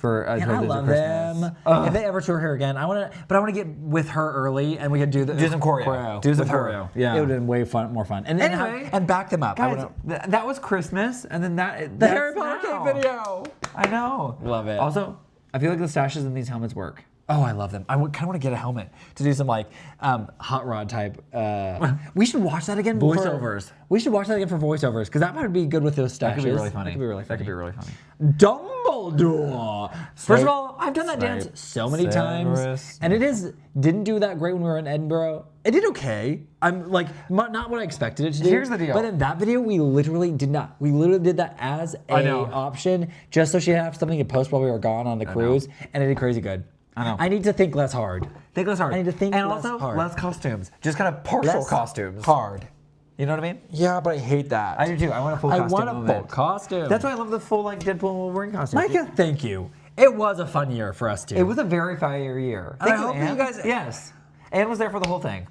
And I love them. If they ever tour here again, I want to get with her early, and we could do some choreo. Do some choreo. Yeah, it would have been way more fun. And anyway, and back them up. Guys, that was Christmas, and then the Harry Potter cake video. I know. Love it. Also, I feel like the stashes in these helmets work. Oh, I love them. I kind of want to get a helmet to do some like hot rod type. We should watch that again. Voiceovers. We should watch that again for voiceovers because that might be good with those stashes. That could be really funny. That could be really funny. Dumbledore. First of all, I've done that dance so many times, and didn't do that great when we were in Edinburgh. It did okay. I'm like not what I expected it to do. Here's the deal. But in that video, we literally did not. We literally did that as a option just so she'd have something to post while we were gone on the cruise, and it did crazy good. I know. I need to think less hard. Think less hard. I need to think and less also hard. less costumes. Just kind of partial costumes. Hard. You know what I mean? Yeah, but I hate that. I do too. I want a full costume. I want a full costume. That's why I love the full like Deadpool and Wolverine costume. Micah, thank you. It was a fun year for us too. It was a very fire year. And I hope that you guys. Yes. Anne was there for the whole thing.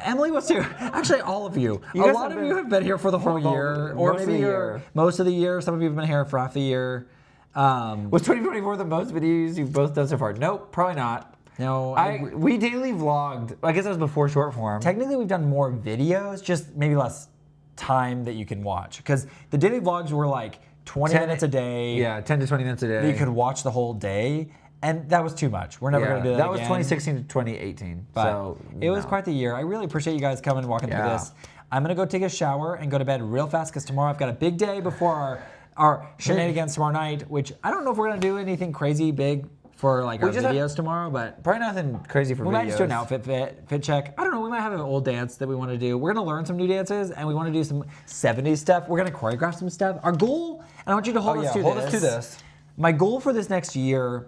Emily was too. Actually, all of you. A lot of you have been here for the whole year, or maybe most of the year. Some of you have been here for half the year. Was 2024 the most videos you've both done so far? Nope, probably not. No, we daily vlogged. I guess that was before short form. Technically, we've done more videos, just maybe less time that you can watch. Because the daily vlogs were like 20 minutes a day. Yeah, 10 to 20 minutes a day. That you could watch the whole day. And that was too much. We're never going to do that was again. 2016 to 2018. But so it was quite the year. I really appreciate you guys coming and walking through this. I'm going to go take a shower and go to bed real fast because tomorrow I've got a big day before our shenanigans tomorrow night, which I don't know if we're going to do anything crazy big for like our videos tomorrow, but probably nothing crazy for videos. We might just do an outfit fit check. I don't know. We might have an old dance that we want to do. We're going to learn some new dances, and we want to do some 70s stuff. We're going to choreograph some stuff. Our goal, and I want you to hold us to this. My goal for this next year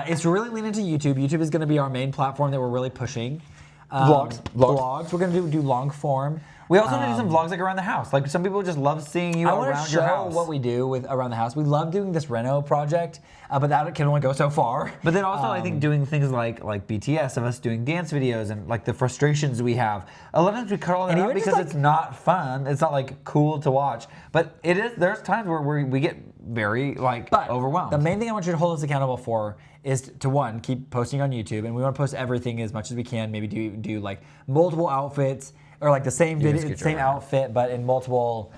is to really lean into YouTube. YouTube is going to be our main platform that we're really pushing. Vlogs. We're going to do long form. We also want to do some vlogs like around the house. Like some people just love seeing you around your house. I want to show what we do with around the house. We love doing this reno project, but that can only go so far. But then also I think doing things like BTS of us doing dance videos and like the frustrations we have. A lot of times we cut all that out because it's not fun. It's not like cool to watch. But it is. There's times where we get very overwhelmed. The main thing I want you to hold us accountable for is to one, keep posting on YouTube, and we want to post everything as much as we can. Maybe do like multiple outfits. Or like the same video, same outfit, but in multiple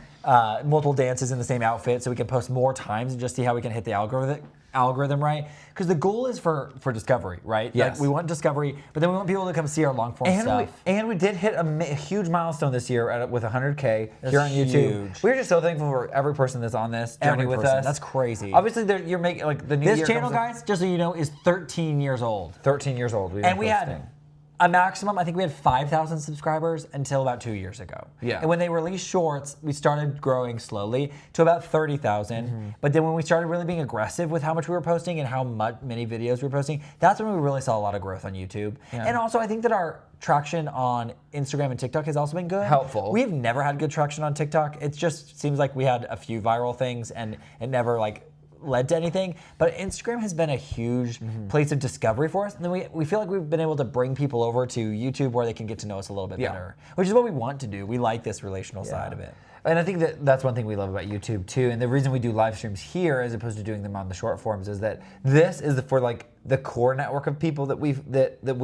dances in the same outfit, so we can post more times and just see how we can hit the algorithm right. Because the goal is for discovery, right? Yes. Like we want discovery, but then we want people to come see our long form stuff. And we did hit a huge milestone this year with 100K here on YouTube. We're just so thankful for every person that's on this journey with us. That's crazy. Obviously, you're making like the new year. This channel, guys, just so you know, is 13 years old. 13 years old. And we had a maximum, I think we had 5,000 subscribers until about 2 years ago. Yeah. And when they released shorts, we started growing slowly to about 30,000. Mm-hmm. But then when we started really being aggressive with how much we were posting and how many videos we were posting, that's when we really saw a lot of growth on YouTube. Yeah. And also, I think that our traction on Instagram and TikTok has also been good. Helpful. We've never had good traction on TikTok. It just seems like we had a few viral things and it never led to anything, but Instagram has been a huge place of discovery for us, and then we feel like we've been able to bring people over to YouTube where they can get to know us a little bit better, which is what we want to do. We like this relational side of it. And I think that's one thing we love about YouTube too, and the reason we do live streams here as opposed to doing them on the short forms is that this is for like the core network of people that we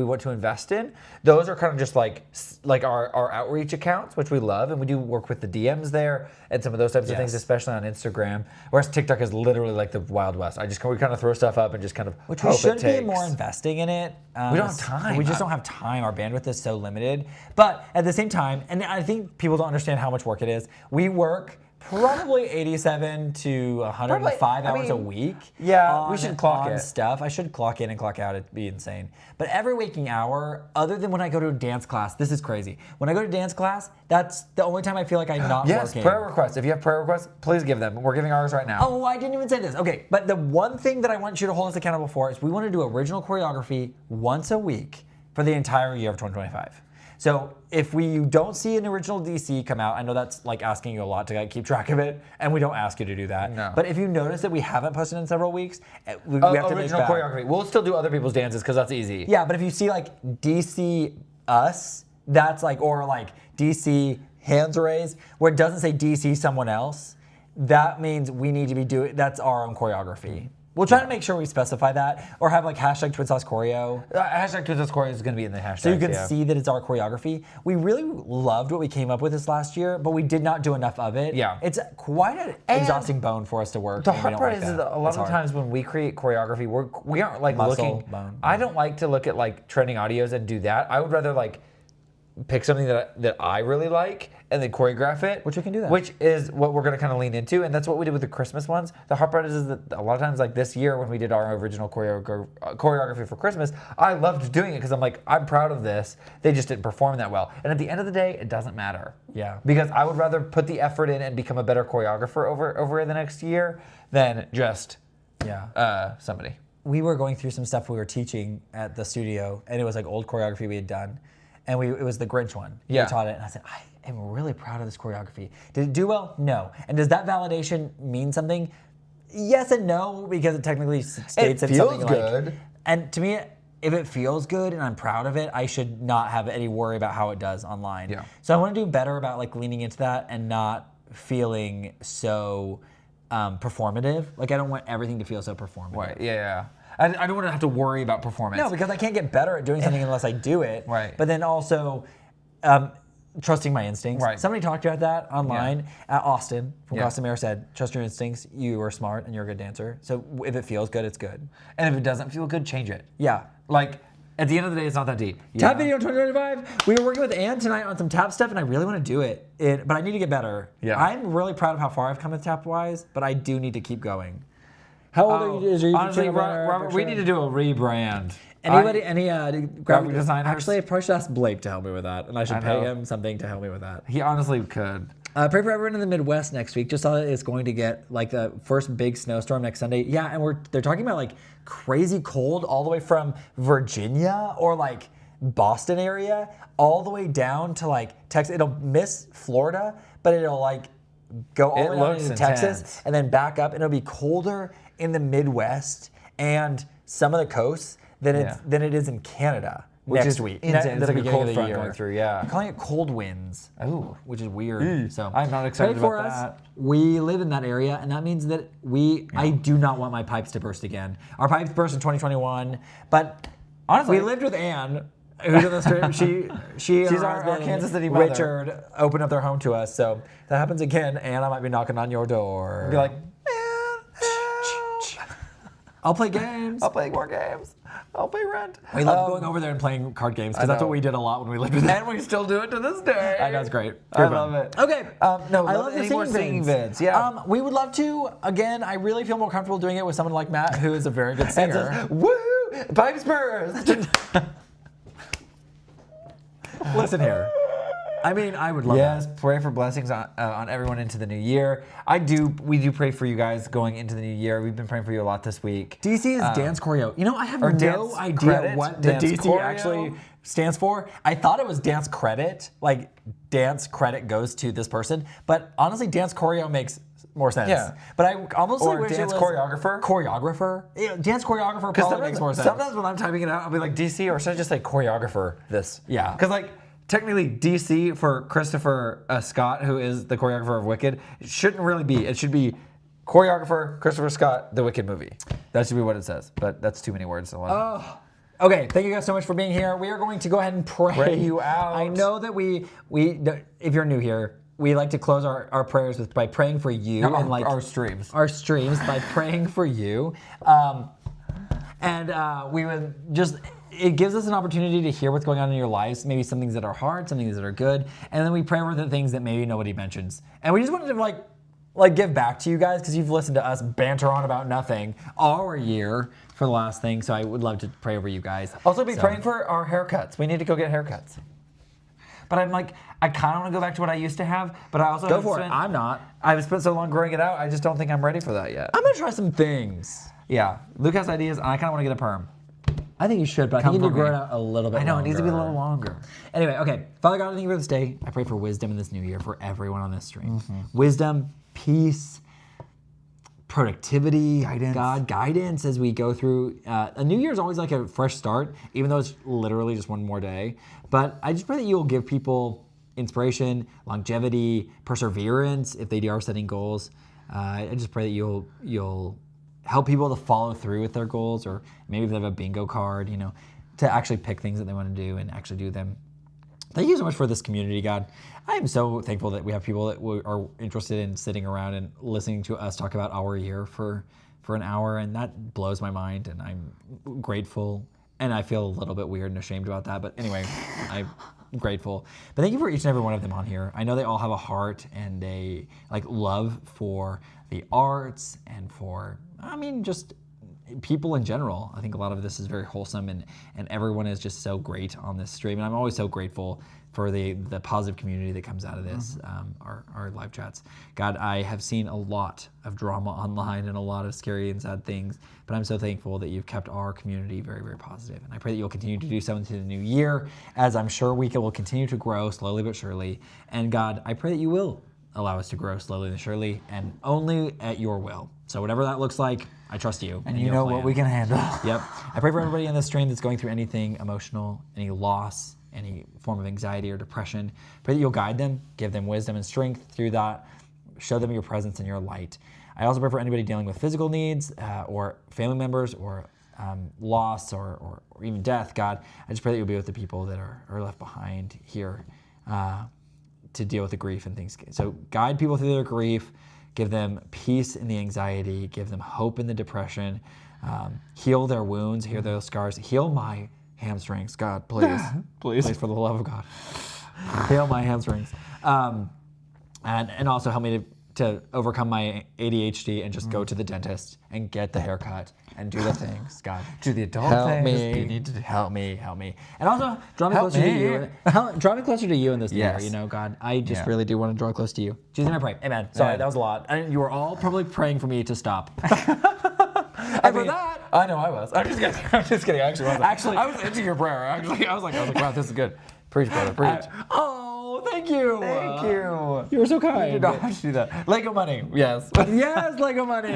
want to invest in. Those are kind of just like our outreach accounts, which we love, and we do work with the DMs there and some of those types of things, especially on Instagram. Whereas TikTok is literally like the Wild West. We kind of throw stuff up and just kind of which we should be more investing in it. We don't have time. We just don't have time. Our bandwidth is so limited. But at the same time, and I think people don't understand how much work it is. We work probably 87 to 105 hours a week. Yeah, we should clock it. Stuff. I should clock in and clock out. It'd be insane. But every waking hour, other than when I go to a dance class, this is crazy. When I go to dance class, that's the only time I feel like I'm not working. Yes, prayer requests. If you have prayer requests, please give them. We're giving ours right now. Oh, I didn't even say this. Okay, but the one thing that I want you to hold us accountable for is we want to do original choreography once a week for the entire year of 2025. So if we don't see an original DC come out, I know that's like asking you a lot to like, keep track of it, and we don't ask you to do that. No. But if you notice that we haven't posted in several weeks, we have to make original back. choreography. We'll still do other people's dances because that's easy. Yeah, but if you see like DC us, that's like, or like DC hands raised, where it doesn't say DC someone else, that means we need to be doing, that's our own choreography. We'll try to make sure we specify that, or have like hashtag Twin Sauce Choreo. Hashtag Twin Sauce Choreo is going to be in the hashtag. So you can see that it's our choreography. We really loved what we came up with this last year, but we did not do enough of it. Yeah. It's quite an exhausting bone for us to work. The and we hard don't part like is that. that a lot It's of hard. times when we create choreography, we aren't like Muscle, looking. bone. I don't like to look at like trending audios and do that. I would rather like pick something that I really like and then choreograph it. Which we can do that. Which is what we're going to kind of lean into, and that's what we did with the Christmas ones. The hard part is that a lot of times, like this year when we did our original choreography for Christmas, I loved doing it because I'm proud of this. They just didn't perform that well. And at the end of the day, it doesn't matter. Yeah. Because I would rather put the effort in and become a better choreographer over the next year than just somebody. We were going through some stuff we were teaching at the studio, and it was like old choreography we had done, and it was the Grinch one. Yeah. We taught it, and I said, I am really proud of this choreography. Did it do well? No. And does that validation mean something? Yes and no, because it technically states that feels something good. like. And to me, if it feels good and I'm proud of it, I should not have any worry about how it does online. Yeah. So I want to do better about like leaning into that and not feeling so performative. Like I don't want everything to feel so performative. Right. Yeah. I don't want to have to worry about performance. No, because I can't get better at doing something unless I do it. Right. But then also trusting my instincts. Right. Somebody talked about that online. Austin from Yeah. Costumere said, trust your instincts. You are smart and you're a good dancer. So if it feels good, it's good. And if it doesn't feel good, change it. Yeah. Like, at the end of the day, it's not that deep. Tap video 2025. We were working with Ann tonight on some tap stuff, and I really want to do it. But I need to get better. Yeah. I'm really proud of how far I've come with tap wise, but I do need to keep going. How old are you? Is your YouTube Honestly, channel there? Robert, we need to do a rebrand. Anybody, any graphic designers? Actually, I probably should ask Blake to help me with that, and I should I pay know. him something to help me with that. He honestly could. Pray for everyone in the Midwest next week. Just saw that it's going to get like the first big snowstorm next Sunday. Yeah, and they're talking about like crazy cold all the way from Virginia or like Boston area all the way down to like Texas. It'll miss Florida, but it'll like go all the way down looks into intense. Texas and then back up, and it'll be colder in the Midwest and some of the coasts than it is in Canada. Which next is week. insane. The It's like a beginning cold of the front year. going through, yeah. I'm calling it cold winds. Ooh. Which is weird. So I'm not excited pray for about us. that. We live in that area, and that means that I do not want my pipes to burst again. Our pipes burst in 2021, but Honestly- we lived with Ann, who's in the stream. She's our Kansas City mother. Richard opened up their home to us. So if that happens again, Ann, I might be knocking on your door. Be like, I'll play games. I'll play more games. I'll pay rent. We love going over there and playing card games because that's know. what we did a lot when we lived with them. And we still do it to this day. I know, it's great. I Good fun. love it. Okay. No, I love the any more singing singing vids. vids, yeah. We would love to. Again, I really feel more comfortable doing it with someone like Matt, who is a very good singer. Woohoo! Pipes burst! Listen here. I mean, I would love Yes, pray for blessings on everyone into the new year. We do pray for you guys going into the new year. We've been praying for you a lot this week. DC is dance choreo. You know, I have or no dance idea credit, what the dance DC choreo. actually stands for. I thought it was dance credit, like dance credit goes to this person. But honestly, dance choreo makes more sense. Yeah. But I almost Or wish dance it was choreographer. Choreographer. Yeah, dance choreographer probably makes more sense. Sometimes when I'm typing it out, I'll be like DC, or should I just say choreographer this? Yeah. Because like technically DC for Christopher Scott, who is the choreographer of Wicked, it shouldn't really be. It should be choreographer Christopher Scott, the Wicked movie. That should be what it says. But that's too many words. Okay, thank you guys so much for being here. We are going to go ahead and pray you out. I know that we if you're new here, we like to close our prayers by praying for you and like our streams. Our streams by praying for you, and we would just. It gives us an opportunity to hear what's going on in your lives, maybe some things that are hard, some things that are good, and then we pray over the things that maybe nobody mentions. And we just wanted to like give back to you guys because you've listened to us banter on about nothing all year for the last thing. So I would love to pray over you guys. Also be praying for our haircuts. We need to go get haircuts. But I'm like, I kind of want to go back to what I used to have, but I also Go for it. I'm not. I've spent so long growing it out, I just don't think I'm ready for that yet. I'm gonna try some things. Yeah, Luke has ideas, and I kind of want to get a perm. I think you should, but I think you need to grow it out a little bit I know, longer. it needs to be a little longer. Anyway, okay. Father God, I thank you for this day. I pray for wisdom in this new year for everyone on this stream. Wisdom, peace, productivity, guidance as we go through. A new year is always like a fresh start, even though it's literally just one more day. But I just pray that you'll give people inspiration, longevity, perseverance if they are setting goals. I just pray that you'll help people to follow through with their goals, or maybe if they have a bingo card, to actually pick things that they want to do and actually do them. Thank you so much for this community, God. I am so thankful that we have people that are interested in sitting around and listening to us talk about our year for an hour, and that blows my mind, and I'm grateful, and I feel a little bit weird and ashamed about that, but anyway, I'm grateful. But thank you for each and every one of them on here. I know they all have a heart and a love for the arts and for, just people in general. I think a lot of this is very wholesome, and everyone is just so great on this stream. And I'm always so grateful for the positive community that comes out of this, our live chats. God, I have seen a lot of drama online and a lot of scary and sad things, but I'm so thankful that you've kept our community very, very positive. And I pray that you'll continue to do so into the new year, as I'm sure we will continue to grow slowly but surely. And God, I pray that you will allow us to grow slowly and surely, and only at your will. So whatever that looks like, I trust you. And you know what we can handle. Yep. I pray for everybody on this stream that's going through anything emotional, any loss, any form of anxiety or depression. Pray that you'll guide them, give them wisdom and strength through that, show them your presence and your light. I also pray for anybody dealing with physical needs or family members or loss or even death. God, I just pray that you'll be with the people that are left behind here to deal with the grief and things. So guide people through their grief, give them peace in the anxiety, give them hope in the depression, heal their wounds, heal their scars, heal my hamstrings, God, please. Please, for the love of God. Heal my hamstrings. And also help me to overcome my ADHD and just go to the dentist and get the haircut and do the things, God. Do the adult Help things. me. You need to Help me. And also, draw me Help closer me. to you. Draw me closer to you in this year, Yes. God. I just Yeah. really do want to draw close to you. Jesus, I pray. Amen. Sorry, that was a lot. And you were all probably praying for me to stop. And for that, I know I was. I'm just kidding. I actually wasn't. I was into your prayer. Actually, I was like, wow, this is good. Preach, brother, preach. Oh, thank you. Thank you. You were so You kind. did not have to do that. Lego money. Yes. Yes, Lego money.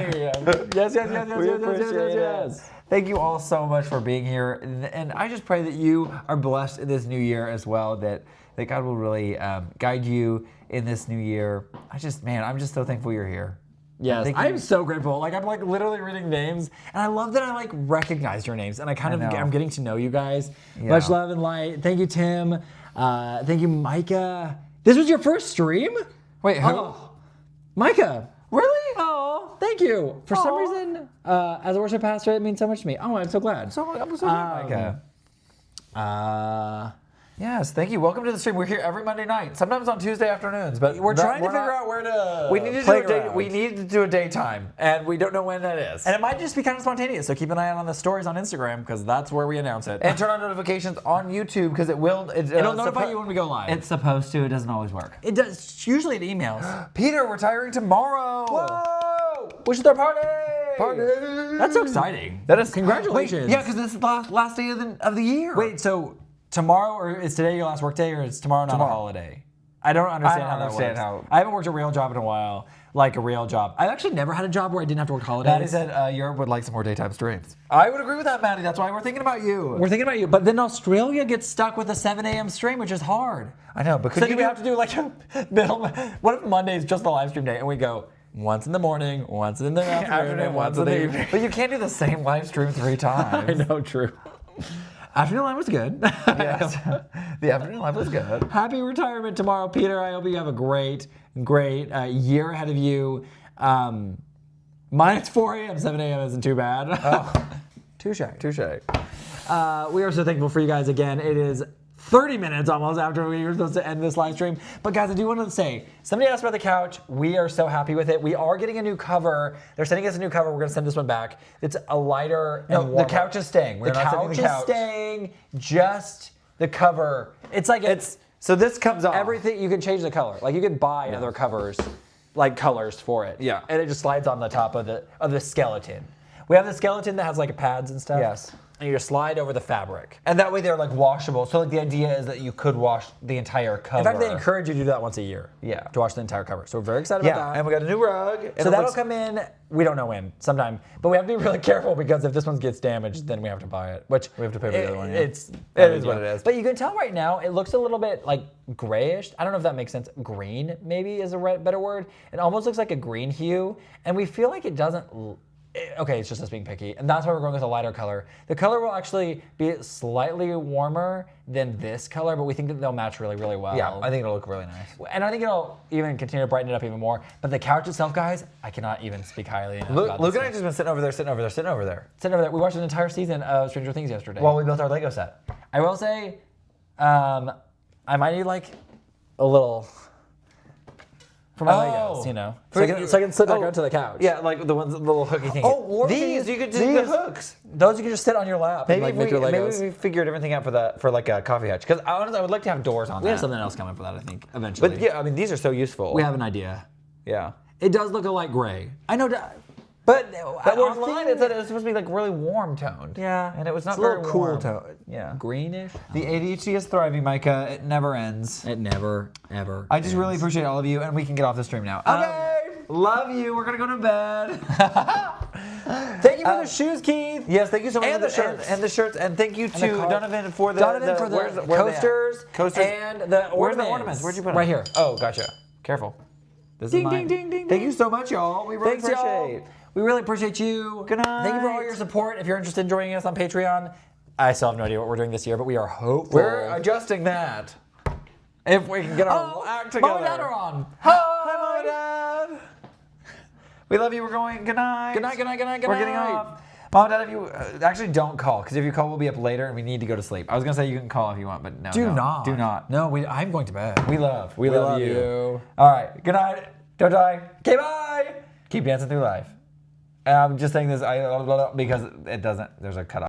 Yes. Thank you all so much for being here. And I just pray that you are blessed in this new year as well, that God will really guide you in this new year. I'm just so thankful you're here. Yes, Thank I you. am so grateful. I'm literally reading names, and I love that I recognize your names, and I'm getting to know you guys. Yeah. Much love and light. Thank you, Tim. Thank you, Micah. This was your first stream? Wait, who? Oh, Micah. Really? Oh, thank you. For some Aw. reason, as a worship pastor, it means so much to me. Oh, I'm so glad. I'm so glad, Micah. Yes, thank you. Welcome to the stream. We're here every Monday night, sometimes on Tuesday afternoons, but We're trying to figure out where to We need to play do a day, around. we need to do a daytime, and we don't know when that is. And it might just be kind of spontaneous, so keep an eye out on the stories on Instagram, because that's where we announce it. And turn on notifications on YouTube because it'll notify you when we go live. It's supposed to. It doesn't always work. It does. Usually it emails. Peter, retiring tomorrow. Whoa! Wish their party! Party! That's so exciting. That is Congratulations. Wait, yeah, because this is the last day of the year. Wait, so tomorrow, or is today your last work day, or is tomorrow not a holiday? I don't understand how that works. I haven't worked a real job in a while, like a real job. I've actually never had a job where I didn't have to work holidays. Maddie said Europe would like some more daytime streams. I would agree with that, Maddie. That's why we're thinking about you. We're thinking about you, but then Australia gets stuck with a 7 a.m. stream, which is hard. I know, but So do we have to do like a middle? What if Monday is just the live stream day, and we go once in the morning, once in the afternoon, and once in the evening? But you can't do the same live stream 3 times. I know, true. Afternoon live was good. Yes. The afternoon live was good. Happy retirement tomorrow, Peter. I hope you have a great year ahead of you. Mine is 4 a.m. 7 a.m. isn't too bad. Oh. Touche. Touche. We are so thankful for you guys again. It is 30 minutes almost after we were supposed to end this live stream. But guys, I do want to say, somebody asked about the couch. We are so happy with it. We are getting a new cover. They're sending us a new cover. We're going to send this one back. It's a lighter and warmer. The couch is staying. We're not sending the couch. The couch is staying. Just the cover. It's like so this comes off. everything. You can change the color. Like you could buy other covers, like colors for it. Yeah. And it just slides on the top of the skeleton. We have the skeleton that has like pads and stuff. Yes. and you just slide over the fabric. And that way they're like washable. So like the idea is that you could wash the entire cover. In fact, they encourage you to do that once a year. Yeah. To wash the entire cover. So we're very excited about that. And we got a new rug. And So it that'll looks- come in, we don't know when, sometime. But we have to be really careful because if this one gets damaged, then we have to buy it. Which We have to pay for the other one, yeah. It is what it is. But you can tell right now, it looks a little bit like grayish. I don't know if that makes sense. Green, maybe, is a better word. It almost looks like a green hue. And we feel like it doesn't... Okay, it's just us being picky, and that's why we're going with a lighter color. The color will actually be slightly warmer than this color, but we think that they'll match really, really well. Yeah, I think it'll look really nice. And I think it'll even continue to brighten it up even more. But the couch itself, guys, I cannot even speak highly enough about Luke this and I thing. just been sitting over there, sitting over there, sitting over there. Sitting over there, we watched an entire season of Stranger Things yesterday. While we built our Lego set. I will say, I might need like a little for my Legos, you know, so I can sit back onto the couch. Yeah, like the ones, the little hooky thing. or these you could just the hooks. Those you can just sit on your lap and Maybe like make your Legos. maybe we figured everything out for like a coffee hutch. Because honestly, I would like to have doors on We that. have something else coming for that, I think, eventually. But yeah, I mean these are so useful. we have an idea. Yeah. It does look a light gray. I know, but Online it said it was supposed to be like really warm toned. Yeah, And it was not it's a little very cool warm. tone. Yeah. Greenish. The ADHD is thriving, Micah. It never ends. It never, ever. I just really appreciate all of you, and we can get off the stream now. Okay. Love you. We're gonna go to bed. Thank you for the shoes, Keith. Yes, thank you so much And for the shirts. and the shirts, and thank you to the car- Donovan for the Where's where are they at? coasters, and the ornaments. Where's the ornaments? Where'd you put them? Right here. Oh, gotcha. Careful. This Ding, is mine. ding, ding, ding, Thank ding. you so much, y'all. We really Thanks, y'all. appreciate. We really appreciate you. Good Thank you for all night. your support. If you're interested in joining us on Patreon, I still have no idea what we're doing this year, but we are hopeful. We're adjusting that. If we can get our act together. Mom and Dad are on. Hi, Mom and Dad. We love you. We're going. Good night. Good night, good night, good night, good We're getting night. off. Mom and Dad, if you actually don't call, because if you call, we'll be up later and we need to go to sleep. I was gonna say you can call if you want, but no. Do no. not. Do not. No, I'm going to bed. We love love you. you. All right. Good night. Don't die. Okay, bye. Keep dancing through life. And I'm just saying this because it doesn't. There's a cutoff.